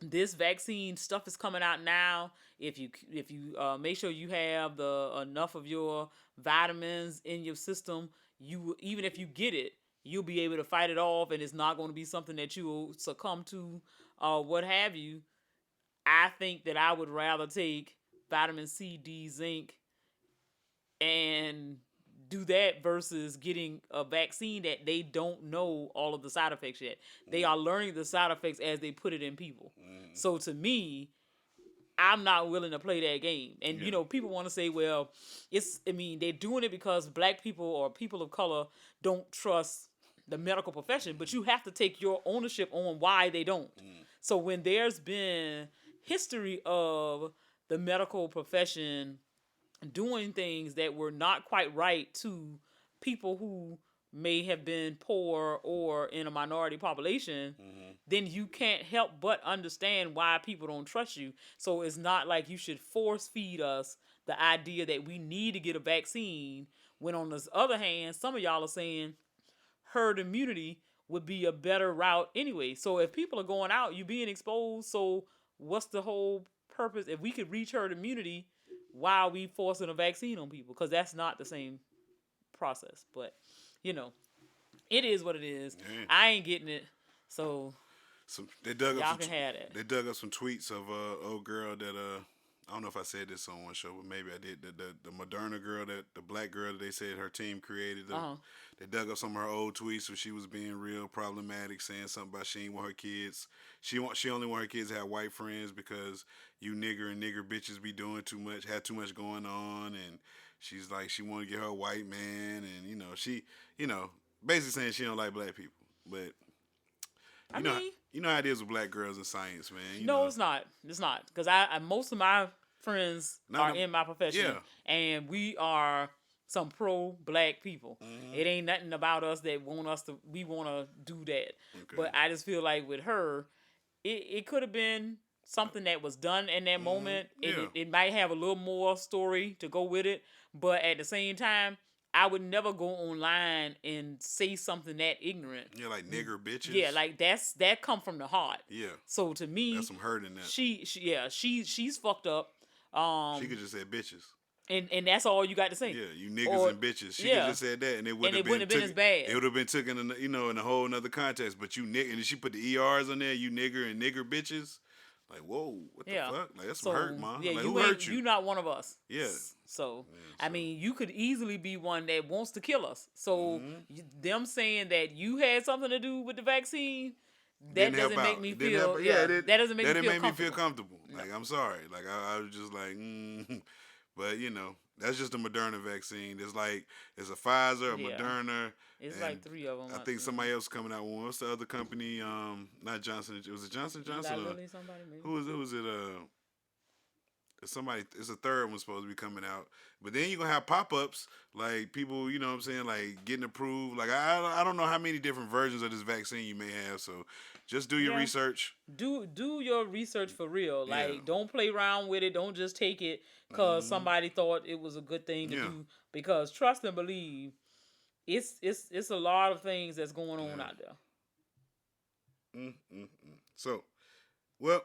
this vaccine stuff is coming out now, if you make sure you have enough of your vitamins in your system, even if you get it, you'll be able to fight it off, and it's not going to be something that you will succumb to, what have you. I think that I would rather take vitamin C, D, zinc, and do that versus getting a vaccine that they don't know all of the side effects yet. They are learning the side effects as they put it in people. So to me, I'm not willing to play that game. And, people want to say, well, they're doing it because black people or people of color don't trust the medical profession, but you have to take your ownership on why they don't. So when there's been history of the medical profession doing things that were not quite right to people who may have been poor or in a minority population, then you can't help but understand why people don't trust you. So it's not like you should force feed us the idea that we need to get a vaccine, when on the other hand, some of y'all are saying herd immunity would be a better route anyway. So if people are going out, you're being exposed. So what's the whole purpose? If we could reach herd immunity, why are we forcing a vaccine on people? Because that's not the same process. But, you know, it is what it is. Yeah. I ain't getting it. So They dug y'all up can have it. They dug up some tweets of old girl that I don't know if I said this on one show, but maybe I did. The Moderna girl, the black girl that they said her team created. They dug up some of her old tweets where she was being real problematic, saying something about she ain't want her kids. She only want her kids to have white friends because you nigger and nigger bitches be doing too much, had too much going on, and she's like she want to get her a white man, and she basically saying she don't like black people, but. You know how it is with black girls in science, man. No, it's not. It's not. Because I most of my friends are in my profession, and we are some pro-black people. It ain't nothing about us that we want to do that. Okay. But I just feel like with her, it could have been something that was done in that moment. It might have a little more story to go with it, but at the same time, I would never go online and say something that ignorant. Yeah, like nigger bitches. Yeah, like that come from the heart. Yeah. So to me, that's some hurt in that. She's fucked up. She could just say bitches. And that's all you got to say. Yeah, you niggas and bitches. She could just said that, and it wouldn't have been as bad. It would have been taken in a whole another context. But you nigger, and she put the ERs on there. You nigger and nigger bitches. Like, whoa, what the fuck? Like, that's some hurt, man. Yeah, like, who hurt you? You not one of us. Yeah. So, I mean, you could easily be one that wants to kill us. So, them saying that you had something to do with the vaccine, that doesn't make me feel. That doesn't make me feel comfortable. Like, I'm sorry. Like, I was just like, but that's just a Moderna vaccine. It's a Pfizer, a Moderna. It's like 3 of them. I think somebody else coming out with one. What's the other company? Not Johnson. Was it Johnson Johnson? Who was it? Somebody. It's a third one supposed to be coming out. But then you're gonna have pop-ups, like people, what I'm saying, like getting approved. Like I don't know how many different versions of this vaccine you may have. So just do your research. Do your research for real. Like don't play around with it. Don't just take it because somebody thought it was a good thing to do. Because trust and believe. It's a lot of things that's going on out there. So, well,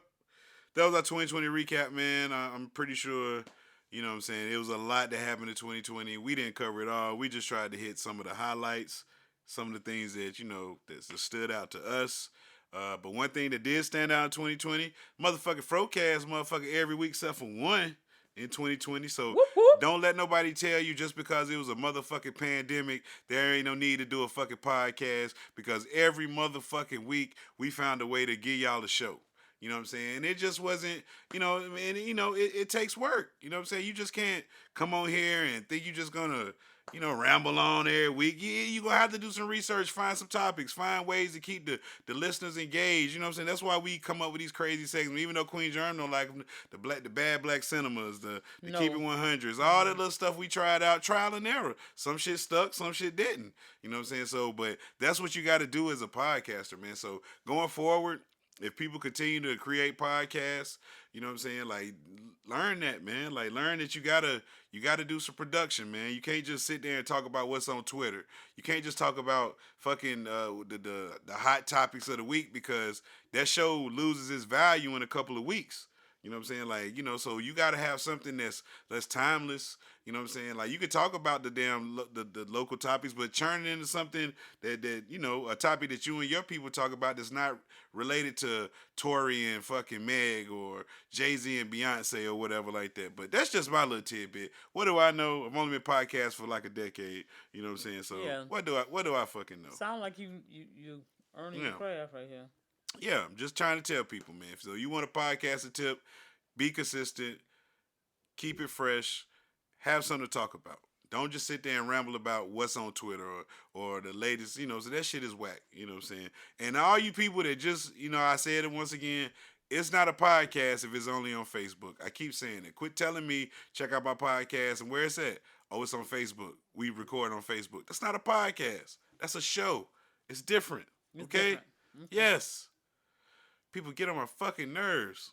that was our 2020 recap, man. I'm pretty sure, what I'm saying, it was a lot that happened in 2020. We didn't cover it all. We just tried to hit some of the highlights, some of the things that, that stood out to us. But one thing that did stand out in 2020, motherfucking FROCAST, every week except for one. In 2020, so don't let nobody tell you just because it was a motherfucking pandemic, there ain't no need to do a fucking podcast, because every motherfucking week we found a way to give y'all a show. You know what I'm saying? And it just wasn't, it takes work. You know what I'm saying? You just can't come on here and think you're just gonna, ramble on every week. You're gonna have to do some research, find some topics, find ways to keep the listeners engaged. You know what I'm saying? That's why we come up with these crazy segments. Even though Queen Germ don't like them, the bad black cinemas, the Keep It 100s, all that little stuff we tried out, trial and error. Some shit stuck, some shit didn't. You know what I'm saying? So, but that's what you got to do as a podcaster, man. So going forward, if people continue to create podcasts, you know what I'm saying? Like, learn that, man. Like, learn that you gotta do some production, man. You can't just sit there and talk about what's on Twitter. You can't just talk about fucking the hot topics of the week, because that show loses its value in a couple of weeks. You know what I'm saying? Like, so you got to have something that's timeless. You know what I'm saying? Like, you could talk about the damn the local topics, but turn it into something that a topic that you and your people talk about that's not related to Tory and fucking Meg or Jay-Z and Beyonce or whatever like that. But that's just my little tidbit. What do I know? I've only been podcasting for like a decade. You know what I'm saying? So what do I fucking know? Sound like you earning your craft right here. Yeah, I'm just trying to tell people, man. So you want a podcast tip, be consistent, keep it fresh, have something to talk about. Don't just sit there and ramble about what's on Twitter or the latest, so that shit is whack, you know what I'm saying? And all you people that just, I said it once again, it's not a podcast if it's only on Facebook. I keep saying it. Quit telling me, check out my podcast, and where it's at. Oh, it's on Facebook. We record on Facebook. That's not a podcast. That's a show. It's different. It's Okay? different. Okay. Yes. People get on my fucking nerves.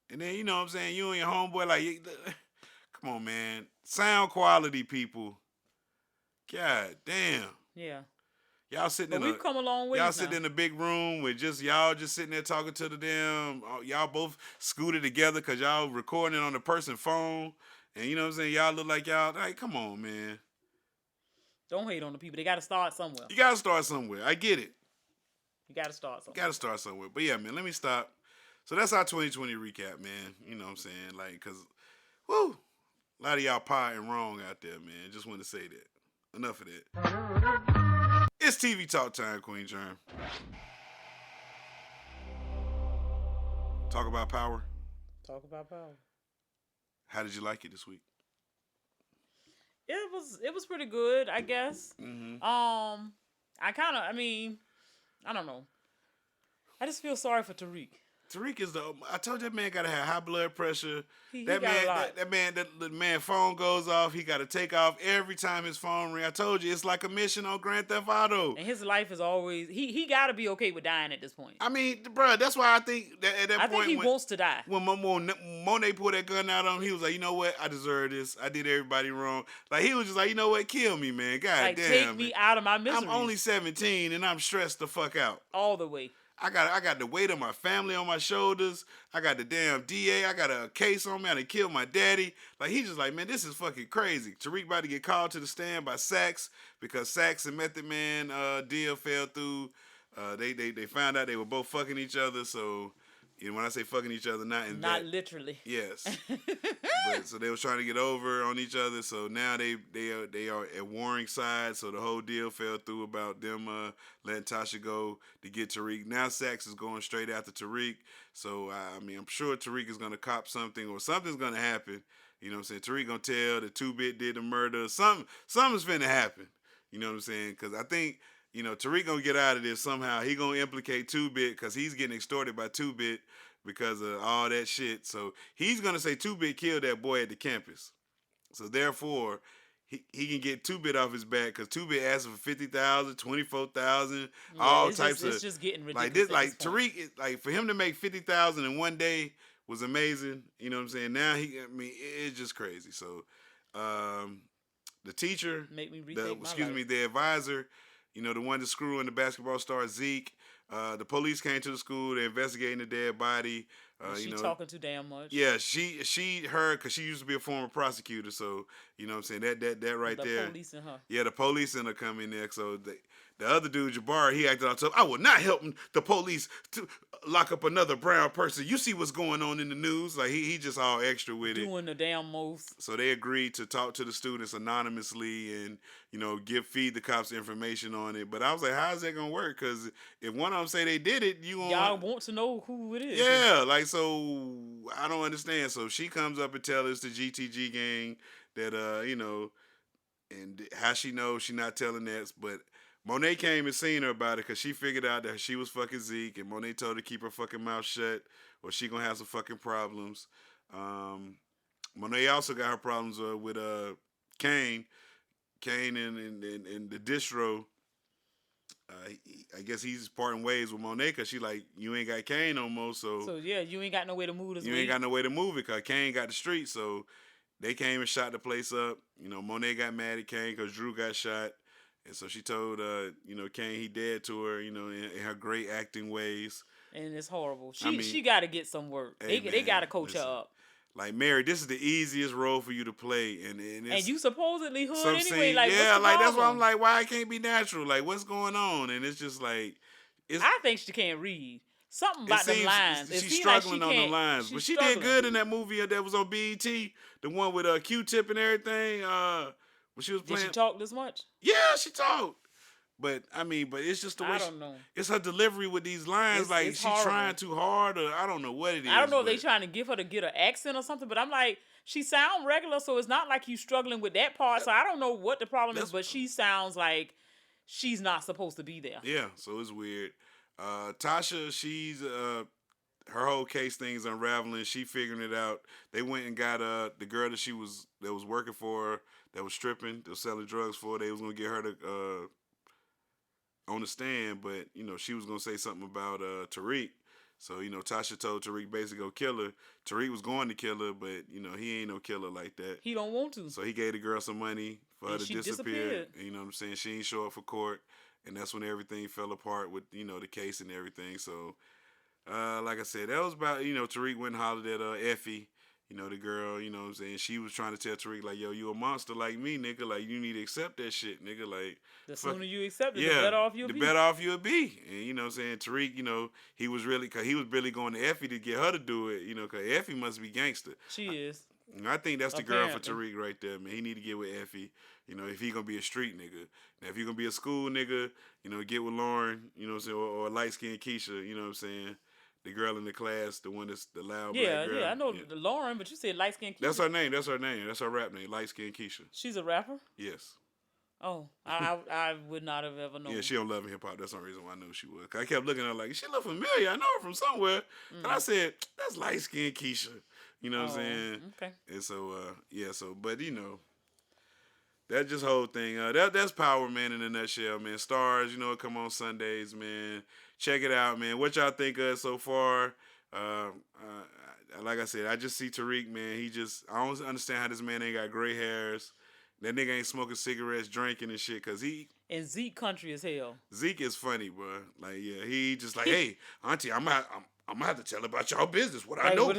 And then, you know what I'm saying, you and your homeboy, like, come on, man. Sound quality, people. God damn. Yeah. Y'all sitting But we've come a long way. Y'all sitting in a big room with y'all just sitting there talking to the damn. Y'all both scooted together because y'all recording on the person's phone. And you know what I'm saying? Y'all look like y'all. Like, come on, man. Don't hate on the people. They got to start somewhere. You got to start somewhere. I get it. You got to start somewhere. Got to start somewhere. But yeah, man, let me stop. So that's our 2020 recap, man. You know what I'm saying? Like, because, woo, a lot of y'all potting wrong out there, man. Just want to say that. Enough of that. It's TV talk time, Queen Germ. Talk about power. Talk about power. How did you like it this week? It was pretty good, I guess. Mm-hmm. I don't know. I just feel sorry for Tariq. Tariq is I told you that man gotta have high blood pressure. He that got man, a lot. The man phone goes off. He gotta take off every time his phone rings. I told you it's like a mission on Grand Theft Auto. And his life is always he gotta be okay with dying at this point. I mean, bro, that's why I think that at that point, I think he wants to die. When Monet pulled that gun out on him, he was like, you know what? I deserve this. I did everybody wrong. Like he was just like, you know what? Kill me, man. God like, damn. Take me out of my misery. I'm only 17 and I'm stressed the fuck out. All the way. I got the weight of my family on my shoulders. I got the damn DA. I got a case on me. I done killed my daddy. Like, he just like, man, this is fucking crazy. Tariq about to get called to the stand by Saxe because Saxe and Method Man deal fell through. They found out they were both fucking each other. So, you know, when I say fucking each other, not literally. Yes. But, so they was trying to get over on each other. So now they are at warring sides. So the whole deal fell through about them letting Tasha go to get Tariq. Now Saxe is going straight after Tariq. So I mean, I'm sure Tariq is gonna cop something or something's gonna happen. You know what I'm saying? Tariq gonna tell the 2-Bit did the murder. Something's finna happen. You know what I'm saying? Because I think, you know, Tariq gonna get out of this somehow. He gonna implicate 2-Bit because he's getting extorted by 2-Bit because of all that shit. So he's gonna say 2-Bit killed that boy at the campus. So therefore, he can get 2-Bit off his back because 2-Bit asked for 50,000, 24,000, all types of. It's just getting ridiculous. Like this, like Tariq, like for him to make 50,000 in one day was amazing. You know what I'm saying? Now it's just crazy. So, the teacher, the advisor, you know, the one that's screwing the basketball star Zeke. The police came to the school. They're investigating the dead body. She talking too damn much. Yeah, because she used to be a former prosecutor. So, you know what I'm saying? That right there. The police and her. Yeah, the police and her come in there. So the other dude, Jabbar, he acted all tough. I will not help the police to lock up another brown person. You see what's going on in the news. Like, he just all extra with it. Doing the damn most. So they agreed to talk to the students anonymously and, you know, feed the cops information on it. But I was like, how is that going to work? Because if one of them say they did it, y'all want to know who it is. Yeah, like, so I don't understand. So she comes up and tells us the GTG gang that, you know, and how she knows she not telling that. But Monet came and seen her about it because she figured out that she was fucking Zeke, and Monet told her to keep her fucking mouth shut or she gonna have some fucking problems. Monet also got her problems with Kane and the distro. I guess he's parting ways with Monet because she like, you ain't got Kane no more. So yeah, you ain't got no way to move this You week. ain't got no way to move it because Kane got the street. So they came and shot the place up. You know, Monet got mad at Kane because Drew got shot. And so she told, you know, Kane he dead to her, you know, in her great acting ways. And it's horrible. She got to get some work. Hey, they got to coach her up. Like, Mary, this is the easiest role for you to play. And you supposedly hood anyway. Like, yeah, what's the like, that's problem? why I'm like, why it can't be natural? Like, what's going on? And it's just like... I think she can't read. Something about the lines. She's struggling on the lines. But she did good in that movie that was on BET. The one with Q-Tip and everything. When she was playing. Did she talk this much? Yeah, she talked. But I mean, it's just the way. I don't know. It's her delivery with these lines. It's she's trying too hard, or I don't know what it is. I don't know if they trying to get her to get her accent or something. But I'm like, she sound regular, so it's not like you struggling with that part. So I don't know what the problem is, but she sounds like she's not supposed to be there. Yeah, so it's weird. Tasha, she's her whole case thing is unraveling. She figuring it out. They went and got the girl that was working for her, that was stripping, that was selling drugs for her. They was gonna get her to on the stand, but she was gonna say something about Tariq. So Tasha told Tariq basically go kill her. Tariq was going to kill her, but he ain't no killer like that. He don't want to. So he gave the girl some money for her to disappear. Disappeared. You know what I'm saying? She ain't show up for court, and that's when everything fell apart with the case and everything. So like I said, that was about Tariq went and hollered at Effie. The girl, you know what I'm saying? She was trying to tell Tariq, like, yo, you a monster like me, nigga. Like, you need to accept that shit, nigga. Like, the sooner you accept it, the better off you'll be. The better off you'll be. And, you know what I'm saying? Tariq, he was really going to Effie to get her to do it, because Effie must be gangster. She is. I think that's Apparently. the girl for Tariq right there, man. He need to get with Effie, if he going to be a street nigga. Now, if he going to be a school nigga, get with Lauren, you know what I'm saying, or light-skinned Keisha, you know what I'm saying? The girl in the class, the one that's the loud black girl. Yeah, I know the Lauren, but you said light skin Keisha. That's her name. That's her rap name, light skin Keisha. She's a rapper? Yes. Oh, I would not have ever known. Yeah, she don't love hip hop. That's the reason why I knew she would. I kept looking at her like, she look familiar. I know her from somewhere. And I said, that's light skin Keisha. You know what I'm saying? Okay. And so, but that just whole thing. That's Power, man, in a nutshell, man. Stars, come on Sundays, man. Check it out, man. What y'all think of it so far? Like I said, I just see Tariq, man. I don't understand how this man ain't got gray hairs. That nigga ain't smoking cigarettes, drinking and shit, cause and Zeke country as hell. Zeke is funny, bro. Like, yeah, he just like, hey, auntie, I'm gonna have to tell about y'all business. What I know,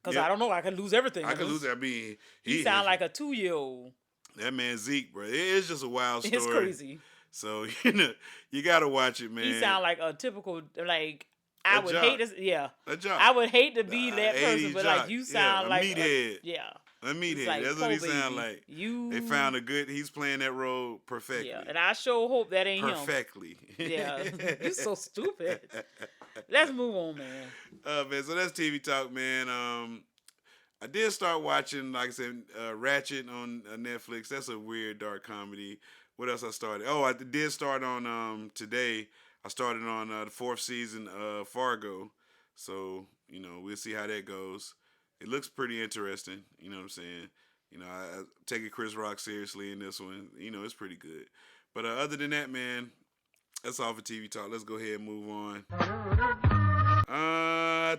cause I don't know. I could lose everything. I could lose that. He sound like a 2-year-old. That man Zeke, bro. It's just a wild story. It's crazy. So you gotta watch it, man. He sound like a typical I would hate this. Yeah, a jock. I would hate to be that person, but jock. like you sound like a meathead. A meathead. Like, that's what he sound like. They found he's playing that role perfectly. Yeah, and I sure hope that ain't perfectly. Him. Yeah, you so stupid. Let's move on, man. Man, so that's TV talk, man. I did start watching, like I said, Ratchet on Netflix. That's a weird dark comedy. What else I started? Oh, I did start on today. I started on the 4th season of Fargo. So, we'll see how that goes. It looks pretty interesting. You know what I'm saying? I take Chris Rock seriously in this one. It's pretty good. But other than that, man, that's all for TV talk. Let's go ahead and move on.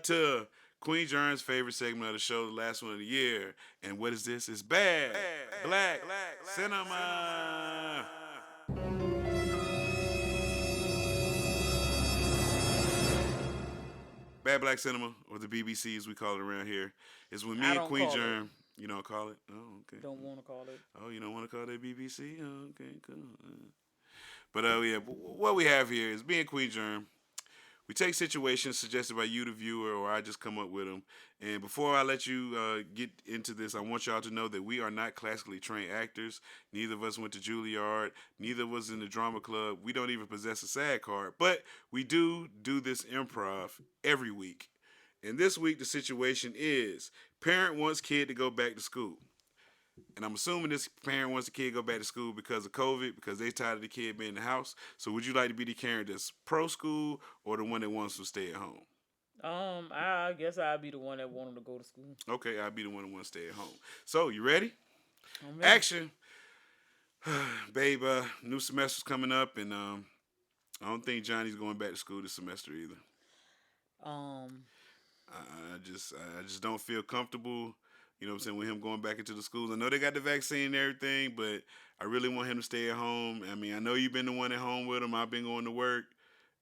To Queen Germ's favorite segment of the show, the last one of the year. And what is this? It's Bad Black Cinema. Bad Black Cinema, or the BBC as we call it around here, is when me and Queen Germ. You don't call it? Oh, okay. Don't want to call it. Oh, you don't want to call it BBC? Oh, okay, cool. But what we have here is me and Queen Germ. We take situations suggested by you, the viewer, or I just come up with them. And before I let you get into this, I want y'all to know that we are not classically trained actors. Neither of us went to Juilliard. Neither of us in the drama club. We don't even possess a SAG card. But we do this improv every week. And this week, the situation is parent wants kid to go back to school. And I'm assuming this parent wants the kid to go back to school because of COVID, because they tired of the kid being in the house. So would you like to be the parent that's pro-school or the one that wants to stay at home? I guess I'd be the one that wanted to go to school. Okay, I'd be the one that wants to stay at home. So, you ready? I'm ready. Action. Babe, new semester's coming up, and I don't think Johnny's going back to school this semester either. I just don't feel comfortable. You know what I'm saying, with him going back into the schools. I know they got the vaccine and everything, but I really want him to stay at home. I mean, I know you've been the one at home with him. I've been going to work.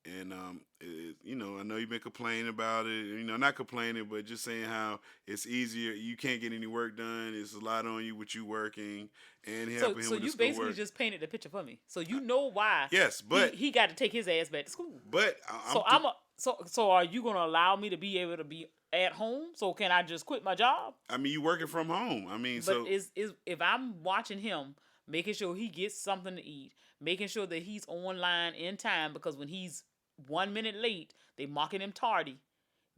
And, I know you've been complaining about it. Not complaining, but just saying how it's easier. You can't get any work done. It's a lot on you with you working and helping him with the schoolwork. So you basically just painted the picture for me. So you know why yes, but he got to take his ass back to school. But So are you going to allow me to be able to be at home? So can I just quit my job? I mean, you working from home. I mean, but if I'm watching him, making sure he gets something to eat, making sure that he's online in time, because when he's 1 minute late, they marking him tardy.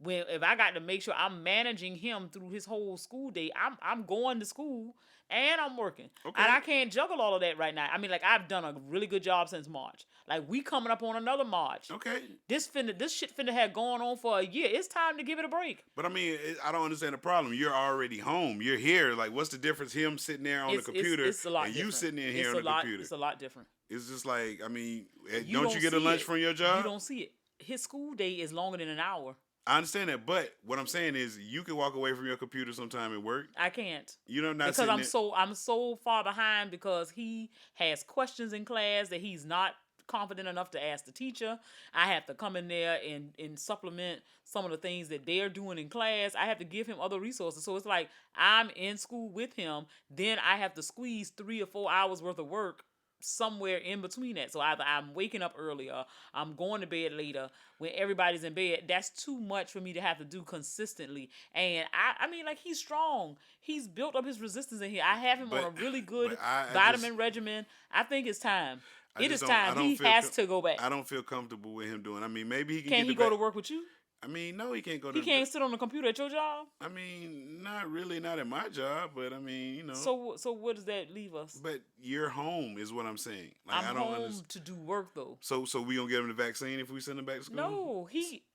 If I got to make sure I'm managing him through his whole school day, I'm going to school and I'm working. Okay. And I can't juggle all of that right now. I mean, I've done a really good job since March. We coming up on another March. Okay. This shit finna have gone on for a year. It's time to give it a break. But I mean, I don't understand the problem. You're already home. You're here. What's the difference? Him sitting there on the computer it's a lot and different. You sitting in here on the computer. It's a lot different. It's just like, I mean, You don't you get a see lunch it. from your job? You don't see it. His school day is longer than an hour. I understand that, but what I'm saying is, you can walk away from your computer sometime at work. I can't. You know, not because sitting I'm so far behind because he has questions in class that he's not confident enough to ask the teacher. I have to come in there and supplement some of the things that they're doing in class. I have to give him other resources. So it's like I'm in school with him, then I have to squeeze 3 or 4 hours worth of work somewhere in between that. So either I'm waking up earlier, I'm going to bed later when everybody's in bed. That's too much for me to have to do consistently. And I mean, like, he's strong. He's built up his resistance in here. I have him on a really good vitamin regimen. I think it's time. It is time. He has to go back. I don't feel comfortable with him doing. I mean, maybe he can. Can he go to work with you? I mean, no, he can't go. He can't sit on the computer at your job. I mean, not really, not at my job, but I mean, you know. So what does that leave us? But you're home, is what I'm saying. Like, I'm home to do work though. So we gonna get him the vaccine if we send him back to school? No,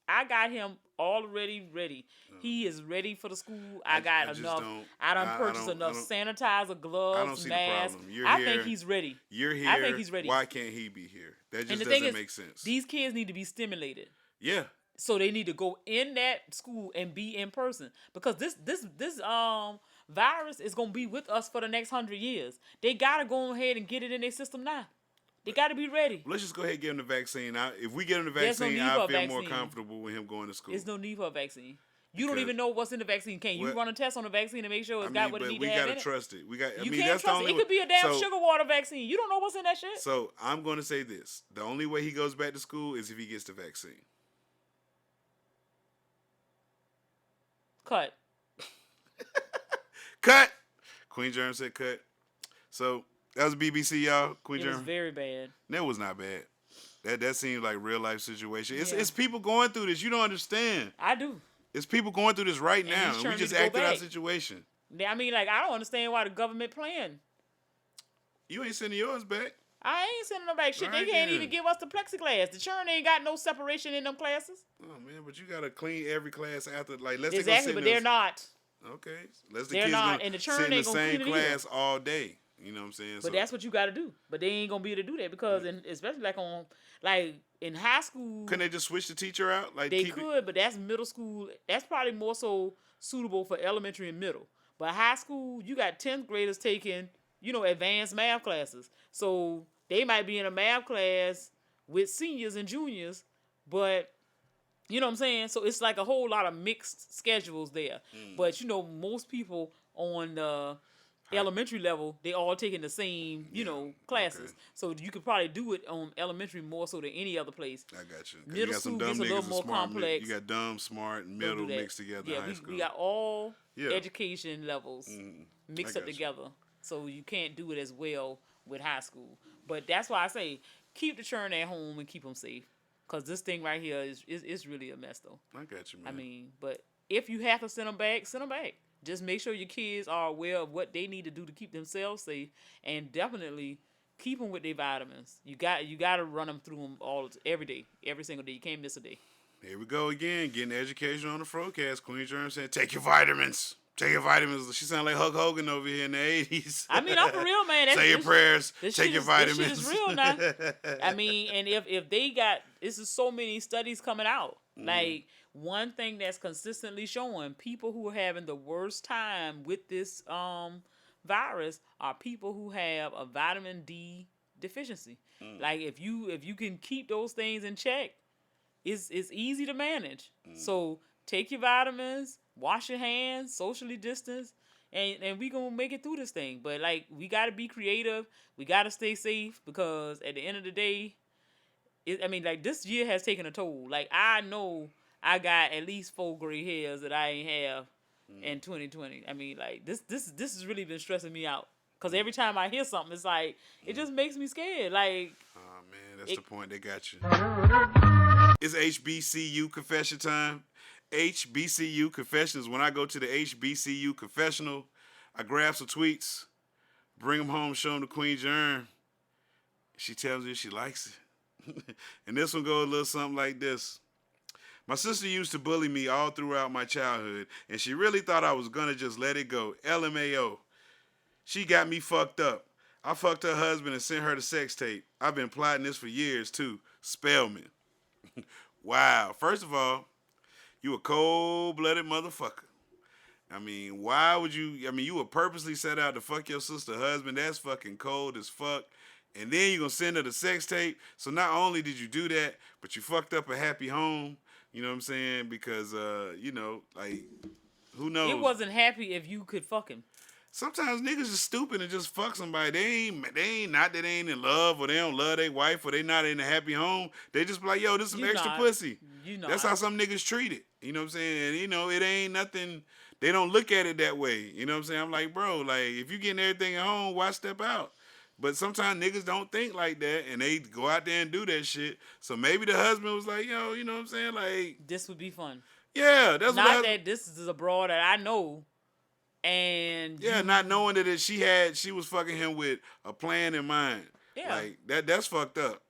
I got him already ready. He is ready for the school. I got enough. I done purchased enough sanitizer, gloves, I don't see masks. the problem. I think he's ready. You're here. I think he's ready. Why can't he be here? That just doesn't make sense. These kids need to be stimulated. Yeah. So they need to go in that school and be in person because this virus is gonna be with us for the next 100 years. They gotta go ahead and get it in their system now. They gotta be ready. Let's just go ahead and give him the vaccine. If we get him the vaccine, I'll feel more comfortable with him going to school. There's no need for a vaccine. You don't even know what's in the vaccine. Can you run a test on the vaccine and make sure it's got what it needs to have in it? We gotta trust it. You can't trust it. It could be a damn sugar water vaccine. You don't know what's in that shit. So I'm gonna say this: the only way he goes back to school is if he gets the vaccine. Cut. Cut. Queen Germ said cut. So that was BBC, y'all. Queen Germ. It was very bad. That was not bad. That seems like real life situation. It's people going through this. You don't understand. I do. It's people going through this right now. And we just acted out situation. I mean, like, I don't understand why the government playing. You ain't sending yours back. I ain't sending them back. Shit, they can't even give us the plexiglass. The churn ain't got no separation in them classes. Oh man, but you gotta clean every class after. Like, let's exactly, but they're not. Okay, let's they're kids not, and the churn sit in ain't the gonna same clean it class all day. You know what I'm saying? But that's what you got to do. But they ain't gonna be able to do that because, especially in high school, couldn't they just switch the teacher out? Like they could, but that's middle school. That's probably more so suitable for elementary and middle. But high school, you got 10th graders taking, advanced math classes. So they might be in a math class with seniors and juniors, but you know what I'm saying? So it's like a whole lot of mixed schedules there. But most people on the elementary level, they all taking the same, classes. Okay. So you could probably do it on elementary more so than any other place. I got you. Middle school gets a little more complex. You got dumb, smart, and middle mixed together in high school. We got all education levels mixed up together. So you can't do it as well with high school. But that's why I say keep the children at home and keep them safe. Because this thing right here is really a mess, though. I got you, man. I mean, but if you have to send them back, send them back. Just make sure your kids are aware of what they need to do to keep themselves safe, and definitely keep them with their vitamins. You got to run them through them every day, every single day. You can't miss a day. Here we go again, getting education on the FROCAST. Queen Germ saying, take your vitamins. Take your vitamins. She sound like Hulk Hogan over here in the 80s. I mean, I'm for real, man. Say your prayers. Take your vitamins. This shit is real now. I mean, and if they got, this is so many studies coming out. Like, one thing that's consistently showing people who are having the worst time with this virus are people who have a vitamin D deficiency. Like, if you can keep those things in check, it's easy to manage. So take your vitamins, wash your hands, socially distance, and we gonna make it through this thing. But like, we gotta be creative. We gotta stay safe because at the end of the day, this year has taken a toll. Like, I know I got at least 4 gray hairs that I ain't have in 2020. I mean, like, this has really been stressing me out. Because every time I hear something, it's like, it just makes me scared. Like, oh, man, that's the point. They got you. It's HBCU confession time. HBCU confessions. When I go to the HBCU confessional, I grab some tweets, bring them home, show them to Queen Germ. She tells me if she likes it. And this one goes a little something like this. My sister used to bully me all throughout my childhood, and she really thought I was going to just let it go. LMAO. She got me fucked up. I fucked her husband and sent her the sex tape. I've been plotting this for years too. Spellman. Wow. First of all, you a cold-blooded motherfucker. I mean, why would you? I mean, you would purposely set out to fuck your sister husband. That's fucking cold as fuck. And then you gonna send her the sex tape. So not only did you do that, but you fucked up a happy home. You know what I'm saying? Because you know, like, who knows? It wasn't happy if you could fuck him. Sometimes niggas is stupid and just fuck somebody. They ain't not that they ain't in love or they don't love their wife or they not in a happy home. They just be like, yo, this is some extra pussy. That's how some niggas treat it. You know what I'm saying? And, you know, it ain't nothing. They don't look at it that way. You know what I'm saying? I'm like, bro, like, if you getting everything at home, why step out? But sometimes niggas don't think like that and they go out there and do that shit. So maybe the husband was like, yo, you know what I'm saying? Like, this would be fun. Yeah, that's not what that this is a broad that I know. And yeah, not knowing that she was fucking him with a plan in mind. Yeah, like that's fucked up.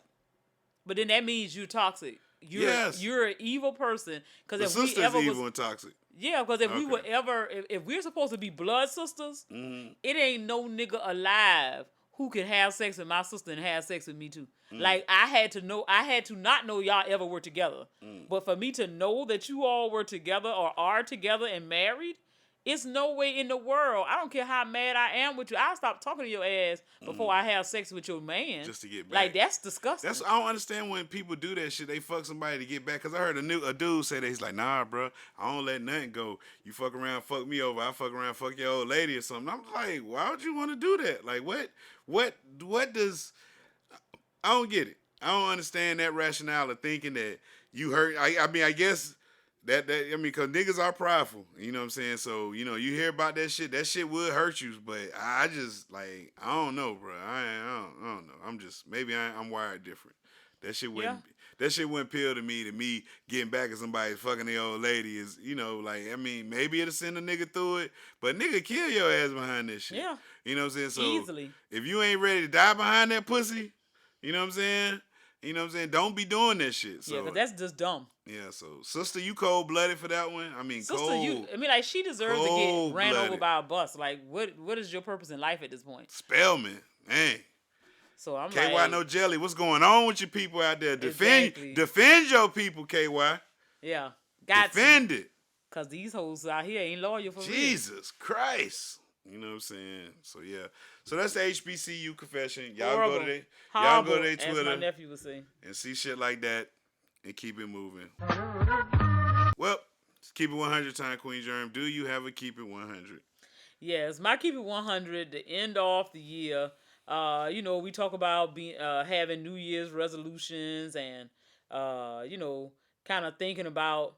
But then that means you're toxic. You're an evil person. Because if we ever evil and toxic. Yeah, because if we were ever, if we're supposed to be blood sisters, it ain't no nigga alive who can have sex with my sister and have sex with me too. Like I had to not know y'all ever were together. But for me to know that you all were together or are together and married. It's no way in the world. I don't care how mad I am with you. I'll stop talking to your ass before I have sex with your man. Just to get back. Like, that's disgusting. I don't understand when people do that shit. They fuck somebody to get back. Because I heard a dude say that. He's like, nah, bro. I don't let nothing go. You fuck around, fuck me over. I fuck around, fuck your old lady or something. I'm like, why would you want to do that? Like, what does... I don't get it. I don't understand that rationale of thinking that you hurt... I mean, I guess... because niggas are prideful, you know what I'm saying? So, you know, you hear about that shit would hurt you, but I just, like, I don't know, bro. I don't know. I'm just, maybe I'm wired different. That shit wouldn't appeal to me getting back at somebody fucking the old lady is, you know, like, I mean, maybe it'll send a nigga through it, but nigga kill your ass behind that shit. Yeah. You know what I'm saying? So, easily. If you ain't ready to die behind that pussy, you know what I'm saying? You know what I'm saying? Don't be doing that shit. So, yeah, because that's just dumb. Yeah, so sister, you cold-blooded for that one? I mean, sister, like, she deserves to get ran over by a bus. Like, what is your purpose in life at this point? Spellman, man. So I'm KY like, no jelly. What's going on with your people out there? Defend your people, KY. Yeah, defend it. Cause these hoes out here ain't loyal for Jesus Christ. You know what I'm saying? So yeah. So that's the HBCU confession. Y'all go to their Twitter. As my nephew would say. And see shit like that and keep it moving. Well, keep it 100 time, Queen Germ. Do you have a keep it 100? Yes, my keep it 100 to end off the year. You know, we talk about having New Year's resolutions and you know, kind of thinking about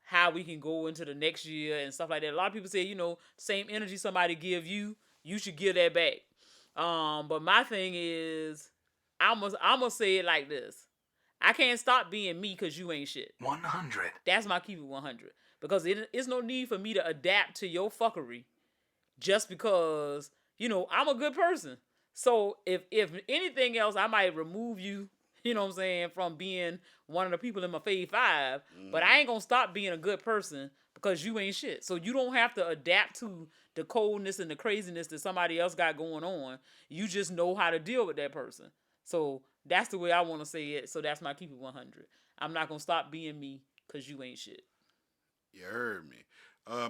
how we can go into the next year and stuff like that. A lot of people say, you know, same energy somebody give you, you should give that back. But my thing is, I'm gonna say it like this. I can't stop being me because you ain't shit. 100. That's my keep it 100. Because it's no need for me to adapt to your fuckery just because, you know, I'm a good person. So if anything else, I might remove you, you know what I'm saying, from being one of the people in my Fave 5. But I ain't going to stop being a good person because you ain't shit. So you don't have to adapt to the coldness and the craziness that somebody else got going on. You just know how to deal with that person. So that's the way I want to say it. So that's my keep it 100. I'm not going to stop being me because you ain't shit. You heard me.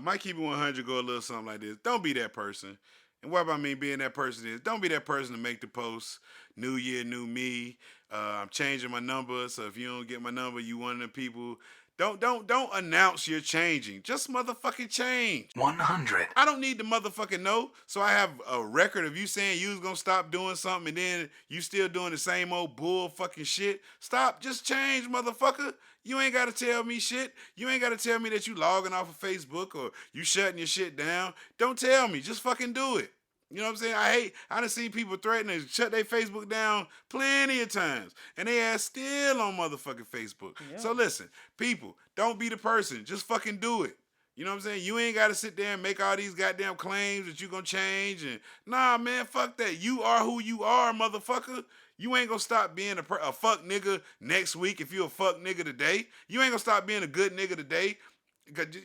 My keep it 100 go a little something like this. Don't be that person. And what I mean being that person is, don't be that person to make the post, new year, new me. I'm changing my number, so if you don't get my number, you one of the people. Don't announce you're changing. Just motherfucking change. 100. I don't need to motherfucking know. So I have a record of you saying you was gonna stop doing something and then you still doing the same old bull fucking shit. Stop. Just change, motherfucker. You ain't gotta tell me shit. You ain't gotta tell me that you logging off of Facebook or you shutting your shit down. Don't tell me. Just fucking do it. You know what I'm saying? I done seen people threatening to shut their Facebook down plenty of times. And they ass still on motherfucking Facebook. Yeah. So listen, people, don't be the person. Just fucking do it. You know what I'm saying? You ain't got to sit there and make all these goddamn claims that you gonna change. And nah, man, fuck that. You are who you are, motherfucker. You ain't gonna stop being a fuck nigga next week if you a fuck nigga today. You ain't gonna stop being a good nigga today.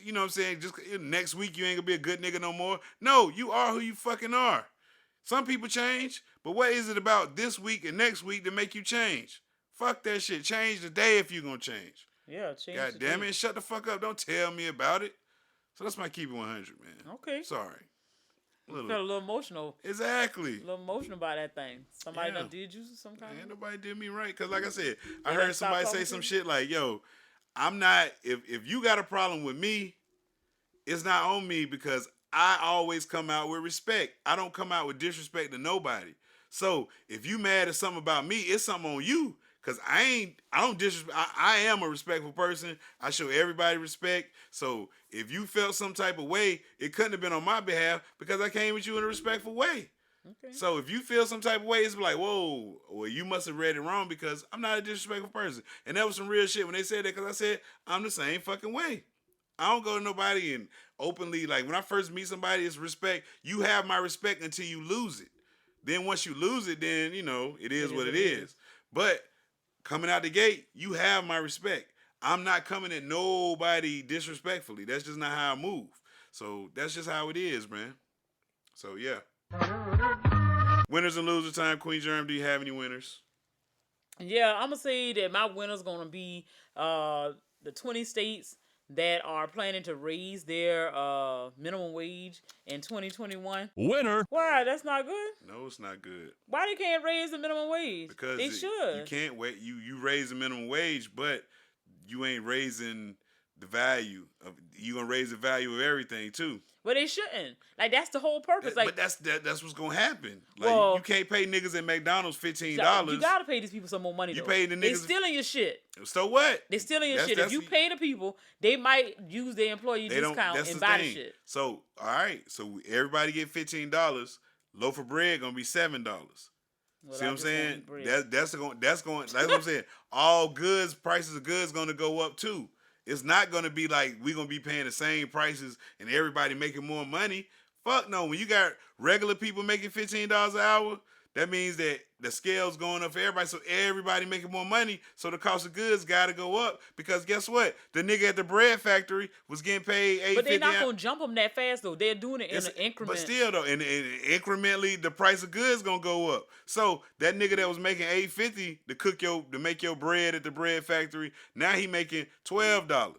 You know what I'm saying? Just next week you ain't gonna be a good nigga no more. No, you are who you fucking are. Some people change, but what is it about this week and next week to make you change? Fuck that shit. Change today if you're going to change. Yeah, change God damn it. Shut the fuck up. Don't tell me about it. So that's my keep it 100, man. Okay. Sorry. Felt a little emotional. Exactly. A little emotional about that thing. Somebody done did you some kind of... Nobody did me right. Because like I said, I heard somebody say some shit like, yo, I'm not... If you got a problem with me, it's not on me because I always come out with respect. I don't come out with disrespect to nobody. So if you mad at something about me, it's something on you. Cause I don't disrespect. I am a respectful person. I show everybody respect. So if you felt some type of way, it couldn't have been on my behalf because I came with you in a respectful way. Okay. So if you feel some type of way, it's like, whoa, well, you must have read it wrong because I'm not a disrespectful person. And that was some real shit when they said that because I said I'm the same fucking way. I don't go to nobody and openly, like when I first meet somebody, it's respect. You have my respect until you lose it. Then once you lose it, then, you know, it is what it is. But coming out the gate, you have my respect. I'm not coming at nobody disrespectfully. That's just not how I move. So that's just how it is, man. So yeah. Winners and loser time. Queen Germ, do you have any winners? Yeah, I'm gonna say that my winner's gonna be the 20 states that are planning to raise their minimum wage in 2021. Winner. Why? That's not good? No, it's not good. Why they can't raise the minimum wage? Because they should. You can't wait. You raise the minimum wage, but you ain't raising the value of. You gonna raise the value of everything too. But they shouldn't. Like that's the whole purpose. But that's what's gonna happen. Like well, you can't pay niggas at McDonald's $15. You gotta pay these people some more money. You though. pay the niggas. They stealing your shit. So what? They stealing your shit. If you pay the people, they might use their employee discount and buy the shit. So all right. So everybody get $15. Loaf of bread gonna be $7. Well, see what I'm saying? That's going. That's what I'm saying. All goods, prices of goods gonna go up too. It's not going to be like we're going to be paying the same prices and everybody making more money. Fuck no. When you got regular people making $15 an hour, that means that the scale's going up for everybody. So everybody making more money. So the cost of goods got to go up because guess what? The nigga at the bread factory was getting paid $8.50. But they're not going to jump them that fast though. They're doing it in an increment. But still though, and incrementally the price of goods going to go up. So that nigga that was making $8.50 to make your bread at the bread factory, now he making $12.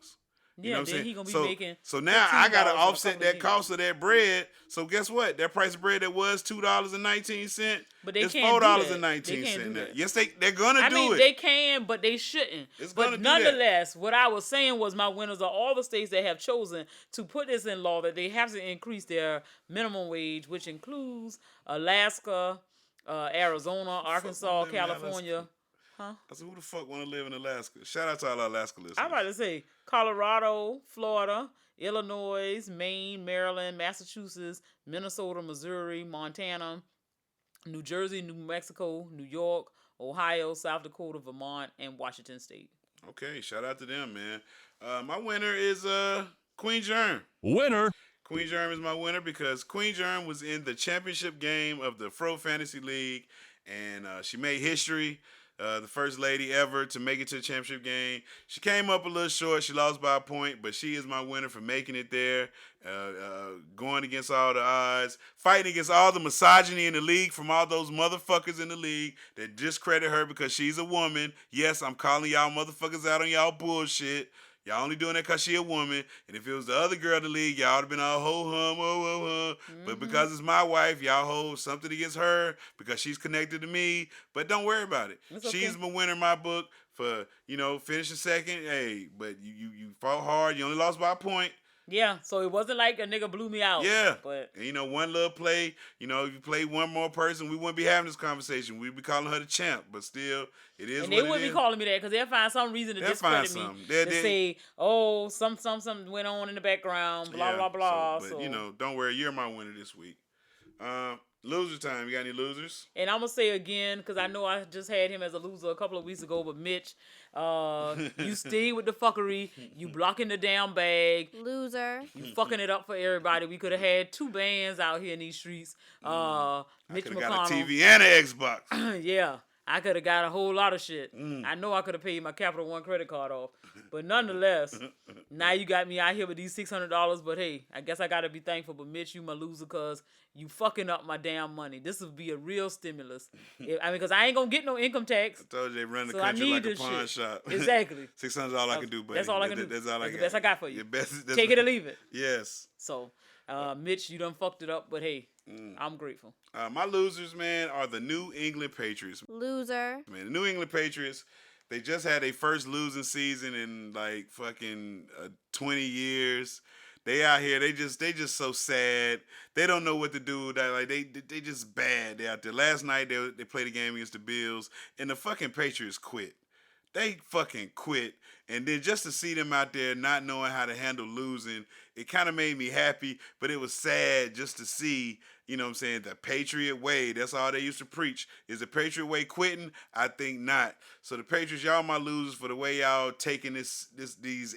You know what I'm saying? He gonna be making so now I gotta offset that cost of that bread. So guess what? That price of bread that was $2.19, but they it's can't $4.19 now. Yes, they're gonna do it. They can, but they shouldn't. But nonetheless, what I was saying was my winners are all the states that have chosen to put this in law that they have to increase their minimum wage, which includes Alaska, Arizona, Arkansas, California. Huh? I said, who the fuck want to live in Alaska? Shout out to all our Alaska listeners. I'm about to say Colorado, Florida, Illinois, Maine, Maryland, Massachusetts, Minnesota, Missouri, Montana, New Jersey, New Mexico, New York, Ohio, South Dakota, Vermont, and Washington State. Okay, shout out to them, man. My winner is Queen Germ. Winner. Queen Germ is my winner because Queen Germ was in the championship game of the Fro Fantasy League, and she made history. The first lady ever to make it to the championship game. She came up a little short. She lost by a point, but she is my winner for making it there, going against all the odds, fighting against all the misogyny in the league from all those motherfuckers in the league that discredit her because she's a woman. Yes, I'm calling y'all motherfuckers out on y'all bullshit. Y'all only doing that because she a woman. And if it was the other girl in the league, y'all would have been all ho-hum, oh-ho-hum. But because it's my wife, y'all hold something against her because she's connected to me. But don't worry about it. Okay. She's my winner in my book for, finishing second. Hey, but you fought hard. You only lost by a point. Yeah, so it wasn't like a nigga blew me out. Yeah. But and, one little play, if you play one more person, we wouldn't be having this conversation. We'd be calling her the champ, but still, it is. And they wouldn't be calling me that because they'll find some reason to discredit me. Say, oh, something went on in the background, blah, blah, blah. But, don't worry, you're my winner this week. Loser time. You got any losers? And I'm going to say again, because I know I just had him as a loser a couple of weeks ago, but Mitch, you stay with the fuckery. You blocking the damn bag. Loser. You fucking it up for everybody. We could have had 2 bands out here in these streets. Mitch McConnell. Got a TV and an Xbox. Yeah. I could have got a whole lot of shit. I know I could have paid my Capital One credit card off. But nonetheless, now you got me out here with these $600. But hey, I guess I got to be thankful. But Mitch, you my loser because you fucking up my damn money. This would be a real stimulus. Because I ain't going to get no income tax. I told you they run the So country like a this pawn shit. shop. Exactly. $600 all I can do, buddy. That's all I can do. That's all I got. the best I got for you. Best, Take it or leave it. Yes. So, Mitch, you done fucked it up. But hey, I'm grateful. My losers, man, are the New England Patriots. Loser. Man, the New England Patriots, they just had their first losing season in like fucking 20 years. They out here, they just so sad. They don't know what to do. They just bad. They out there. Last night they played a game against the Bills, and the fucking Patriots quit. They fucking quit. And then just to see them out there not knowing how to handle losing, it kind of made me happy, but it was sad just to see, you know what I'm saying, the Patriot way. That's all they used to preach. Is the Patriot way quitting? I think not. So the Patriots, y'all my losers for the way y'all taking these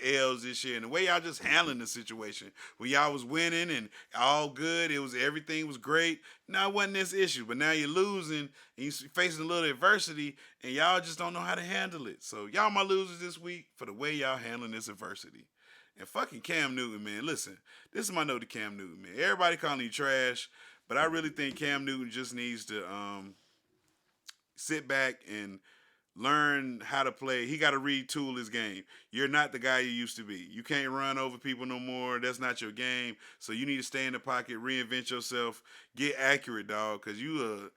L's this year and the way y'all just handling the situation. When y'all was winning and all good, everything was great. Now it wasn't this issue, but now you're losing and you're facing a little adversity and y'all just don't know how to handle it. So y'all my losers this week for the way y'all handling this adversity. And fucking Cam Newton, man. Listen, this is my note to Cam Newton, man. Everybody calling you trash, but I really think Cam Newton just needs to sit back and learn how to play. He got to retool his game. You're not the guy you used to be. You can't run over people no more. That's not your game. So you need to stay in the pocket, reinvent yourself, get accurate, dog, because you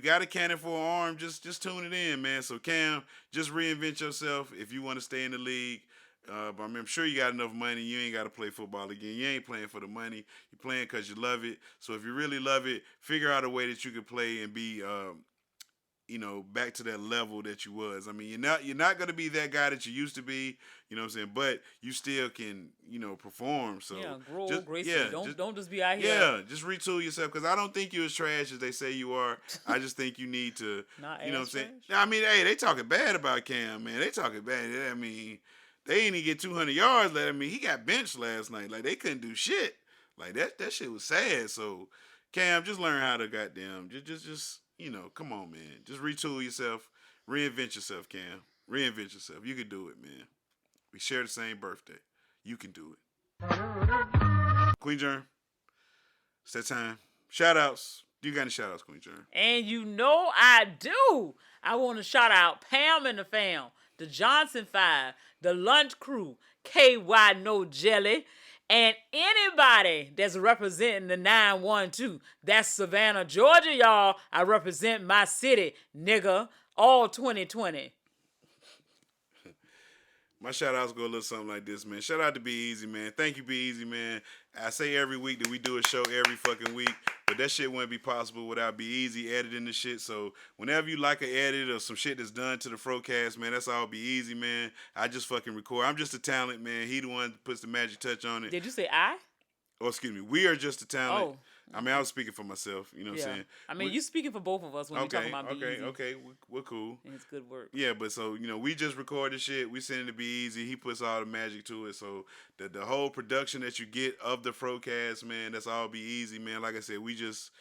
got a cannon for an arm. Just tune it in, man. So Cam, just reinvent yourself if you want to stay in the league. But I'm sure you got enough money. You ain't got to play football again. You ain't playing for the money. You're playing because you love it. So if you really love it, figure out a way that you can play and be, back to that level that you was. I mean, you're not going to be that guy that you used to be. You know what I'm saying? But you still can, perform. So grow gracefully. Don't just be out here. Yeah, just retool yourself because I don't think you're as trash as they say you are. I just think you need to, Not you know what I'm as saying? trash? I mean, hey, they talking bad about Cam, man. They talking bad. I mean, they didn't even get 200 yards. I mean, he got benched last night. Like, they couldn't do shit. Like, that shit was sad. So, Cam, just learn how to goddamn, just come on, man. Just retool yourself. Reinvent yourself, Cam. Reinvent yourself. You can do it, man. We share the same birthday. You can do it. Queen Germ, it's that time. Shout-outs. You got any shout-outs, Queen Germ? And you know I do. I want to shout out Pam and the fam, the Johnson 5, the Lunch Crew, KY No Jelly, and anybody that's representing the 912. That's Savannah, Georgia, y'all. I represent my city, nigga, all 2020. My shout-outs go a little something like this, man. Shout out to Be Easy, man. Thank you, Be Easy, man. I say every week that we do a show every fucking week, but that shit wouldn't be possible without Be Easy editing the shit. So whenever you like an edit or some shit that's done to the FROCAST, man, that's all Be Easy, man. I just fucking record. I'm just a talent, man. He the one that puts the magic touch on it. Did you say I? Oh, excuse me. We are just a talent. Oh. I mean, I was speaking for myself. You know what I'm saying? I mean, you speaking for both of us when you're talking about Be Easy. Okay. We're cool. And it's good work. Yeah, but so, we just record the shit. We send it to Be Easy. He puts all the magic to it. So the whole production that you get of the FROCAST, man, that's all Be Easy, man. Like I said, we just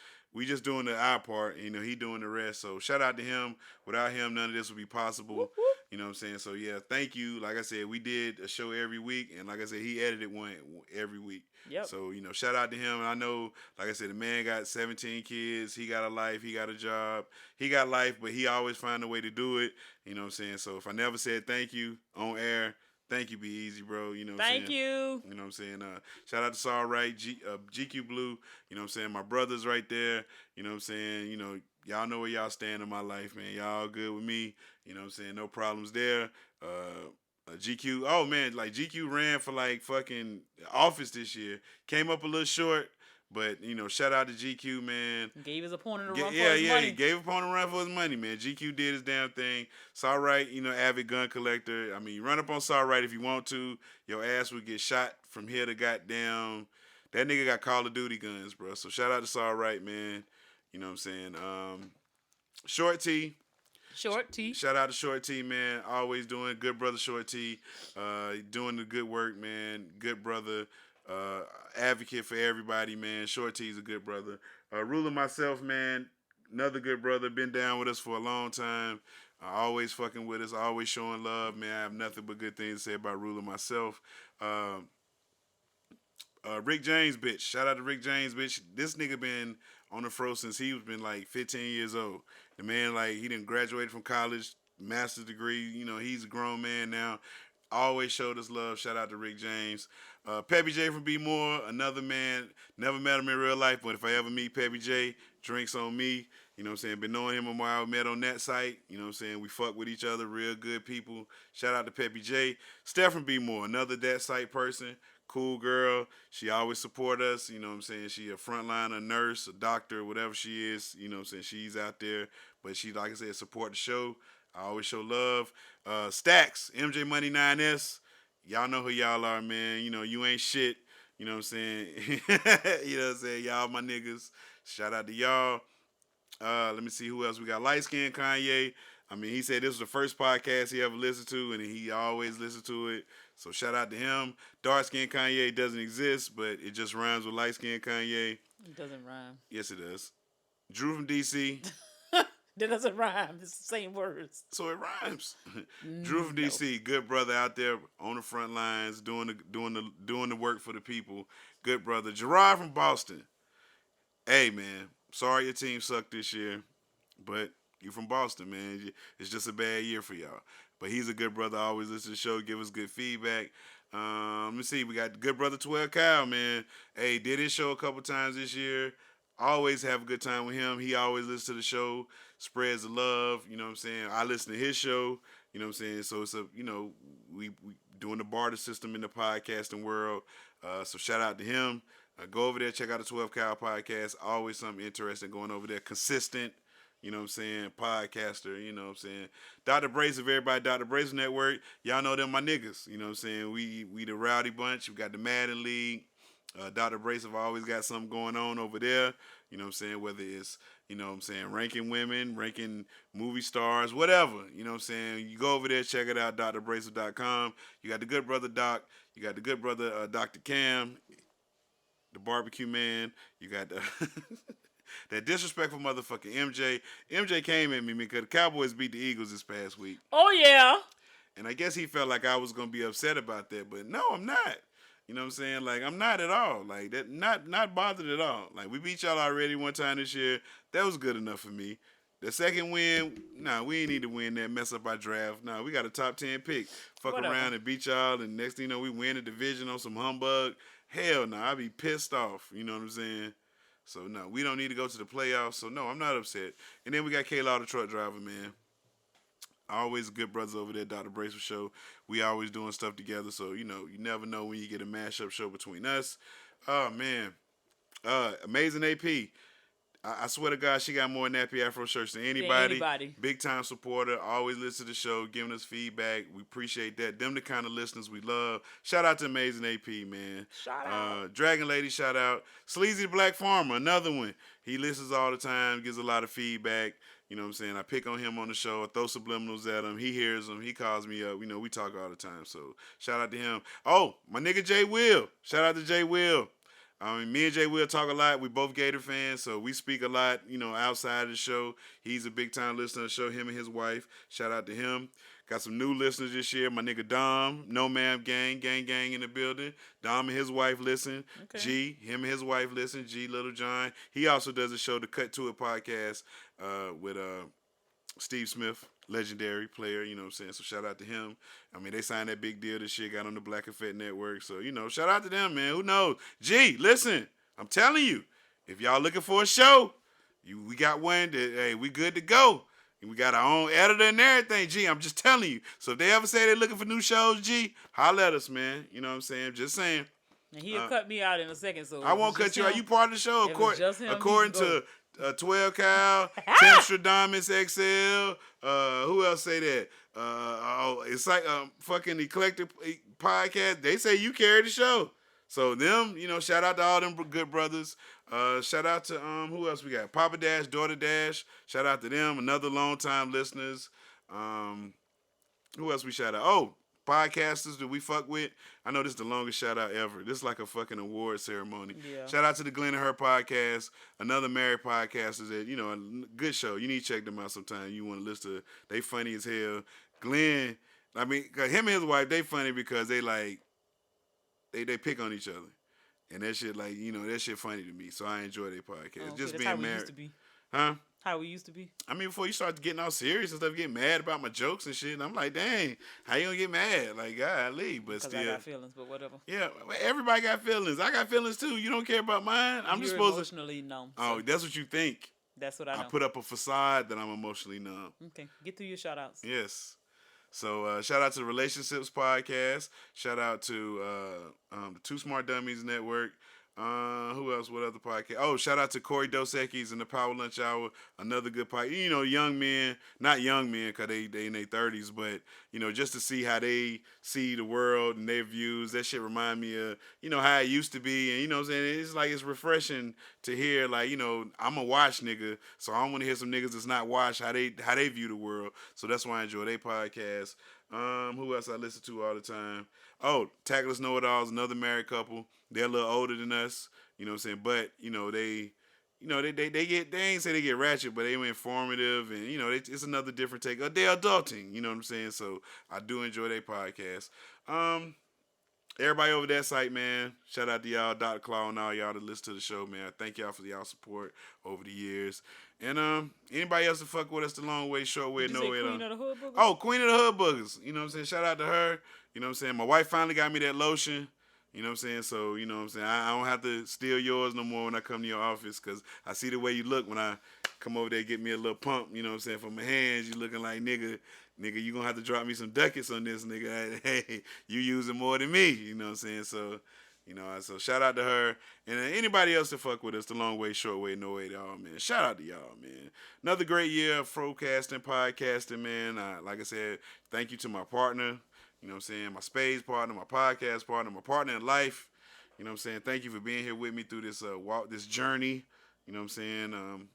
doing our part. He doing the rest. So shout out to him. Without him, none of this would be possible. Whoop, whoop. You know what I'm saying? So yeah, thank you. Like I said, we did a show every week, and like I said, he edited one every week. Yep. So, shout out to him. And I know, like I said, the man got 17 kids. He got a life. He got a job. He got life, but he always find a way to do it. You know what I'm saying? So if I never said thank you on air, thank you, Be Easy, bro. You know what I'm saying? Thank you. You know what I'm saying? Shout out to Saul Wright, GQ Blue. You know what I'm saying? My brothers right there. You know what I'm saying? Y'all know where y'all stand in my life, man. Y'all good with me. You know what I'm saying? No problems there. GQ, oh man, like GQ ran for like fucking office this year. Came up a little short, but shout out to GQ, man. Gave his opponent a run for his money. He gave opponent a run for his money, man. GQ did his damn thing. Saw right, avid gun collector. I mean, you run up on Saw right if you want to. Your ass would get shot from here to goddamn. That nigga got Call of Duty guns, bro. So shout out to Saw right, man. You know what I'm saying? Short T. Short T. Shout out to Short T, man. Always doing good, brother Short T. Doing the good work, man. Good brother. Advocate for everybody, man. Short T's a good brother. Ruling myself, man. another good brother, been down with us for a long time. Always fucking with us, always showing love, man. I have nothing but good things to say about Ruler myself. Rick James, bitch. Shout out to Rick James, bitch. This nigga been on the fro since he was been like 15 years old. The man, like, he didn't graduate from college, master's degree. You know, he's a grown man now. Always showed us love. Shout out to Rick James. Peppy J from B More, another man. Never met him in real life, but if I ever meet Peppy J, drinks on me. You know what I'm saying? Been knowing him a while. Met on that site. You know what I'm saying? We fuck with each other. Real good people. Shout out to Peppy J. Steph from B More, another that site person. Cool girl. She always support us. You know what I'm saying? She a frontliner, a nurse, a doctor, whatever she is. You know what I'm saying? She's out there. But she, like I said, support the show. I always show love. Stacks, MJ Money 9S. Y'all know who y'all are, man. You know, you ain't shit. You know what I'm saying? You know what I'm saying? Y'all my niggas. Shout out to y'all. Let me see who else we got. Light Skin Kanye. I mean, he said this was the first podcast he ever listened to, and he always listened to it. So shout out to him. Dark Skin Kanye doesn't exist, but it just rhymes with Light Skin Kanye. It doesn't rhyme. Yes, it does. Drew from DC. That doesn't rhyme. It's the same words. So it rhymes. Drew from DC, good brother out there on the front lines, doing the work for the people. Good brother. Gerard from Boston. Hey man, sorry your team sucked this year, but you from Boston, man. It's just a bad year for y'all. But he's a good brother. Always listen to the show, give us good feedback. Let me see. We got good brother 12 Kyle, man. Hey, did his show a couple times this year. Always have a good time with him. He always listens to the show, spreads the love. You know what I'm saying? I listen to his show. You know what I'm saying? So it's a, you know, we doing the barter system in the podcasting world. So shout out to him. Go over there, check out the 12 Kyle podcast. Always something interesting going over there. Consistent. You know what I'm saying? Podcaster, you know what I'm saying? Dr. Brace of everybody, Dr. Brace Network. Y'all know them my niggas. You know what I'm saying? We the rowdy bunch. We got the Madden League. Dr. Brace have always got something going on over there. You know what I'm saying? Whether it's, you know what I'm saying, ranking women, ranking movie stars, whatever. You know what I'm saying? You go over there, check it out, drbracer.com. You got the good brother Doc. You got the good brother Dr. Cam, the barbecue man. You got the... that disrespectful motherfucking MJ. MJ came at me because the Cowboys beat the Eagles this past week. Oh, yeah. And I guess he felt like I was going to be upset about that. But no, I'm not. You know what I'm saying? Like, I'm not at all. Like, that, not bothered at all. Like, we beat y'all already one time this year. That was good enough for me. The second win, we ain't need to win that, mess up our draft. We got a top 10 pick. Fuck Whatever. Around and beat y'all, and next thing you know, we win the division on some humbug. Hell no, I'd be pissed off. You know what I'm saying? So, no, we don't need to go to the playoffs. So, no, I'm not upset. And then we got K-Law, the truck driver, man. Always good brothers over there, Dr. Bracer Show. We always doing stuff together. So, you know, you never know when you get a mashup show between us. Oh, man. Amazing AP. I swear to God, she got more Nappy Afro shirts than anybody. Yeah, anybody. Big time supporter. Always listen to the show, giving us feedback. We appreciate that. Them the kind of listeners we love. Shout out to Amazing AP, man. Shout out. Dragon Lady, shout out. Sleazy the Black Farmer, another one. He listens all the time, gives a lot of feedback. You know what I'm saying? I pick on him on the show. I throw subliminals at him. He hears them. He calls me up. You know, we talk all the time. So shout out to him. Oh, my nigga Jay Will. Shout out to Jay Will. Me and Jay Will talk a lot. We both Gator fans, so we speak a lot, you know, outside of the show. He's a big time listener to the show, him and his wife. Shout out to him. Got some new listeners this year. My nigga Dom, No Ma'am Gang in the building. Dom and his wife listen. Okay. G, him and his wife listen. G, Little John. He also does a show, the Cut to It podcast, with Steve Smith, legendary player, you know what I'm saying? So shout out to him. I mean, they signed that big deal. This shit got on the Black Effect Network. So, you know, shout out to them, man. Who knows? G, listen, I'm telling you, if y'all looking for a show, we got one that, hey, we good to go. And we got our own editor and everything, G. I'm just telling you. So if they ever say they're looking for new shows, G, holler at us, man. You know what I'm saying? Just saying. And he'll cut me out in a second. So I won't cut you out. You part of the show. According to 12 Cal, Tim Stradamus XL. Who else say that? It's like fucking Eclectic Podcast. They say you carry the show. So them, you know, shout out to all them good brothers. Shout out to who else we got? Papa Dash, Daughter Dash. Shout out to them, another long time listeners. Who else we shout out? Oh, podcasters that we fuck with, I know this is the longest shout out ever. This is like a fucking award ceremony. Yeah. Shout out to the Glenn and Her podcast, another married podcaster that, you know, a good show. You need to check them out sometime. You want to listen to, they funny as hell. Glenn, I mean, cause him and his wife, they funny because they like, they pick on each other. And that shit, like, you know, that shit funny to me. So I enjoy their podcast. Okay, Just that's being how we married. used to be. Huh? How we used to be. I mean, before you start getting all serious and stuff, getting mad about my jokes and shit, and I'm like, dang, how you gonna get mad? Like, golly, but Because still. I got feelings, but whatever. Yeah, everybody got feelings. I got feelings too. You don't care about mine. I'm just supposed emotionally numb. Oh, that's what you think. That's what I know. I put up a facade that I'm emotionally numb. Okay, get through your shout outs. Yes. So shout out to the Relationships Podcast. Shout out to the Too Smart Dummies Network. Who else? What other podcast? Oh, shout out to Corey Dosecki's and the Power Lunch Hour. Another good podcast. You know, young men, not young men because they in their 30s, but, you know, just to see how they see the world and their views. That shit remind me of, you know, how it used to be. And, you know what I'm saying? It's like, it's refreshing to hear, like, you know, I'm a watch nigga, so I want to hear some niggas that's not watch how they view the world. So that's why I enjoy their podcast. Who else I listen to all the time? Oh, Tackless Know-It-Alls, another married couple. They're a little older than us, you know what I'm saying? But, you know, they ain't say they get ratchet, but they were informative, and, you know, it's another different take. They're adulting, you know what I'm saying? So I do enjoy their podcast. Everybody over that site, man, shout out to y'all, Dr. Claw, and all y'all that listen to the show, man. Thank y'all for y'all support over the years. And anybody else to fuck with us the long way, short way, no way. Queen of the Hood Boogers? Oh, Queen of the Hood Boogers. You know what I'm saying? Shout out to her. You know what I'm saying? My wife finally got me that lotion. You know what I'm saying? So, you know what I'm saying? I don't have to steal yours no more when I come to your office because I see the way you look when I come over there and get me a little pump, you know what I'm saying, for my hands. You looking like, nigga, you going to have to drop me some ducats on this, nigga. Hey, you using more than me, you know what I'm saying? So, you know, so shout out to her. And anybody else to fuck with us, the long way, short way, no way, y'all, man. Shout out to y'all, man. Another great year of FROCASting, podcasting, man. Like I said, thank you to my partner. You know what I'm saying? My spades partner, my podcast partner, my partner in life. You know what I'm saying? Thank you for being here with me through this walk, this journey. You know what I'm saying?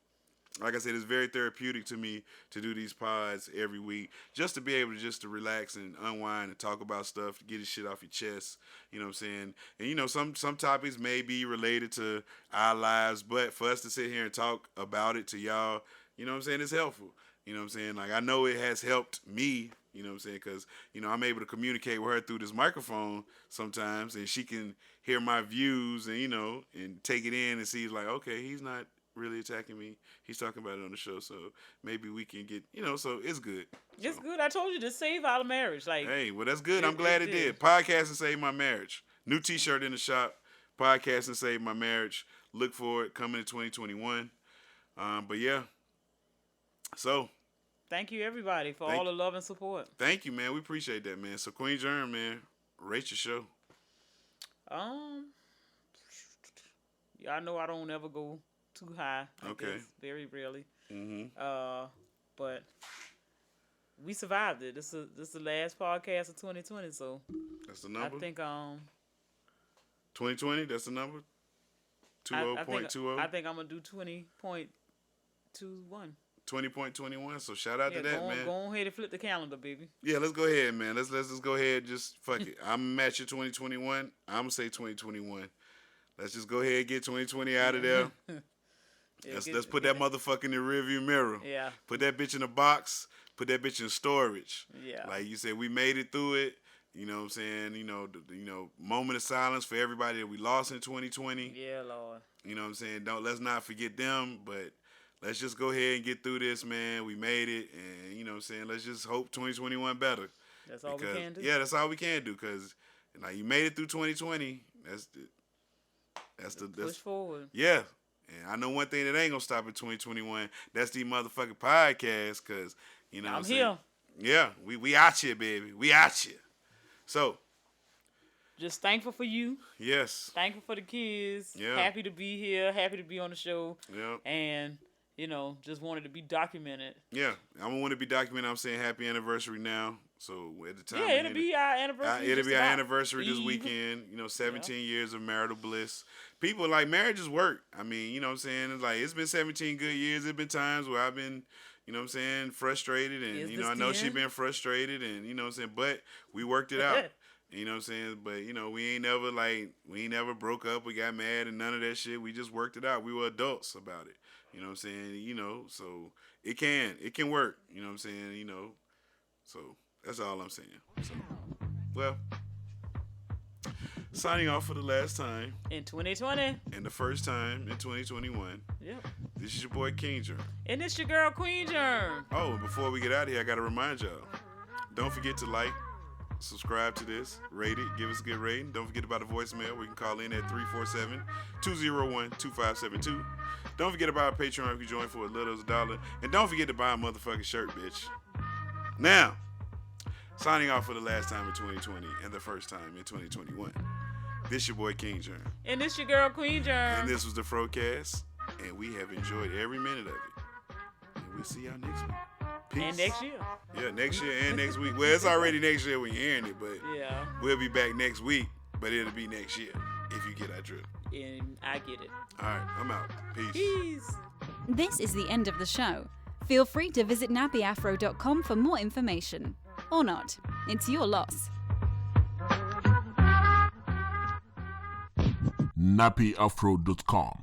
Like I said, it's very therapeutic to me to do these pods every week, just to be able to relax and unwind and talk about stuff, to get this shit off your chest. You know what I'm saying? And, you know, some topics may be related to our lives, but for us to sit here and talk about it to y'all, you know what I'm saying, it's helpful. You know what I'm saying? Like, I know it has helped me, you know what I'm saying, because, you know, I'm able to communicate with her through this microphone sometimes, and she can hear my views and, you know, and take it in and see, like, okay, he's not really attacking me. He's talking about it on the show, so maybe we can get, you know, so it's good. It's good. I told you to save our marriage. Like, hey, well, that's good. I'm glad it did. Podcasting saved my marriage. New T-shirt in the shop. Podcasting saved my marriage. Look for it coming in 2021. But yeah. So. Thank you, everybody, for all the love and support. Thank you, man. We appreciate that, man. So, Queen Germ, man, rate your show. Y'all know I don't ever go too high. Okay. Guess, very rarely. Mm-hmm. But we survived it. This is the last podcast of 2020, so that's the number. I think 2020. That's the number. 20.20. I think I'm gonna do 20.21. 20.21. So shout out to that, man. Go ahead and flip the calendar, baby. Yeah, let's go ahead, man. Let's just go ahead. Just fuck it. I'm match your 2021. I'm gonna say 2021. Let's just go ahead and get 2020 out of there. Let's put that motherfucker in the rearview mirror. Yeah. Put that bitch in a box. Put that bitch in storage. Yeah. Like you said, we made it through it. You know what I'm saying? You know, moment of silence for everybody that we lost in 2020. Yeah, Lord. You know what I'm saying? Let's not forget them, but let's just go ahead and get through this, man. We made it, and you know what I'm saying? Let's just hope 2021 better. That's all we can do. Yeah, that's all we can do, because like you made it through 2020. That's push forward. Yeah. And I know one thing that ain't gonna stop in 2021. That's the motherfucking podcast, because you know what I'm here. Yeah, we out here, baby. We out here. So just thankful for you. Yes. Thankful for the kids. Yeah. Happy to be here. Happy to be on the show. Yeah. And you know, just wanted to be documented. Yeah, I want to be documented. I'm saying happy anniversary now. So at the time, yeah, it'll be our anniversary. It'll be our anniversary this weekend. You know, 17 years of marital bliss. People like marriages work. I mean, you know what I'm saying? It's like it's been 17 good years. There's been times where I've been, you know what I'm saying, frustrated, and, Is you the know, I know she skin. been frustrated, and, you know what I'm saying, but we worked it out. You know what I'm saying? But, you know, we ain't never broke up. We got mad and none of that shit. We just worked it out. We were adults about it. You know what I'm saying? You know, so it can work. You know what I'm saying? You know, so that's all I'm saying. So, well, signing off for the last time. In 2020. And the first time in 2021. Yep. This is your boy, King Germ. And it's your girl, Queen Germ. Oh, and before we get out of here, I got to remind y'all. Don't forget to like, subscribe to this, rate it, give us a good rating. Don't forget about the voicemail. We can call in at 347-201-2572. Don't forget about our Patreon if you join for as little as $1. And don't forget to buy a motherfucking shirt, bitch. Now, signing off for the last time in 2020 and the first time in 2021. This your boy, King Germ. And this your girl, Queen Germ. And this was the FROCAST. And we have enjoyed every minute of it. And we'll see y'all next week. Peace. And next year. Yeah, next year and next week. Well, it's already next year when you're hearing it, but yeah, we'll be back next week, but it'll be next year if you get our drill. And I get it. All right, I'm out. Peace. Peace. This is the end of the show. Feel free to visit nappyafro.com for more information. Or not. It's your loss. nappyafro.com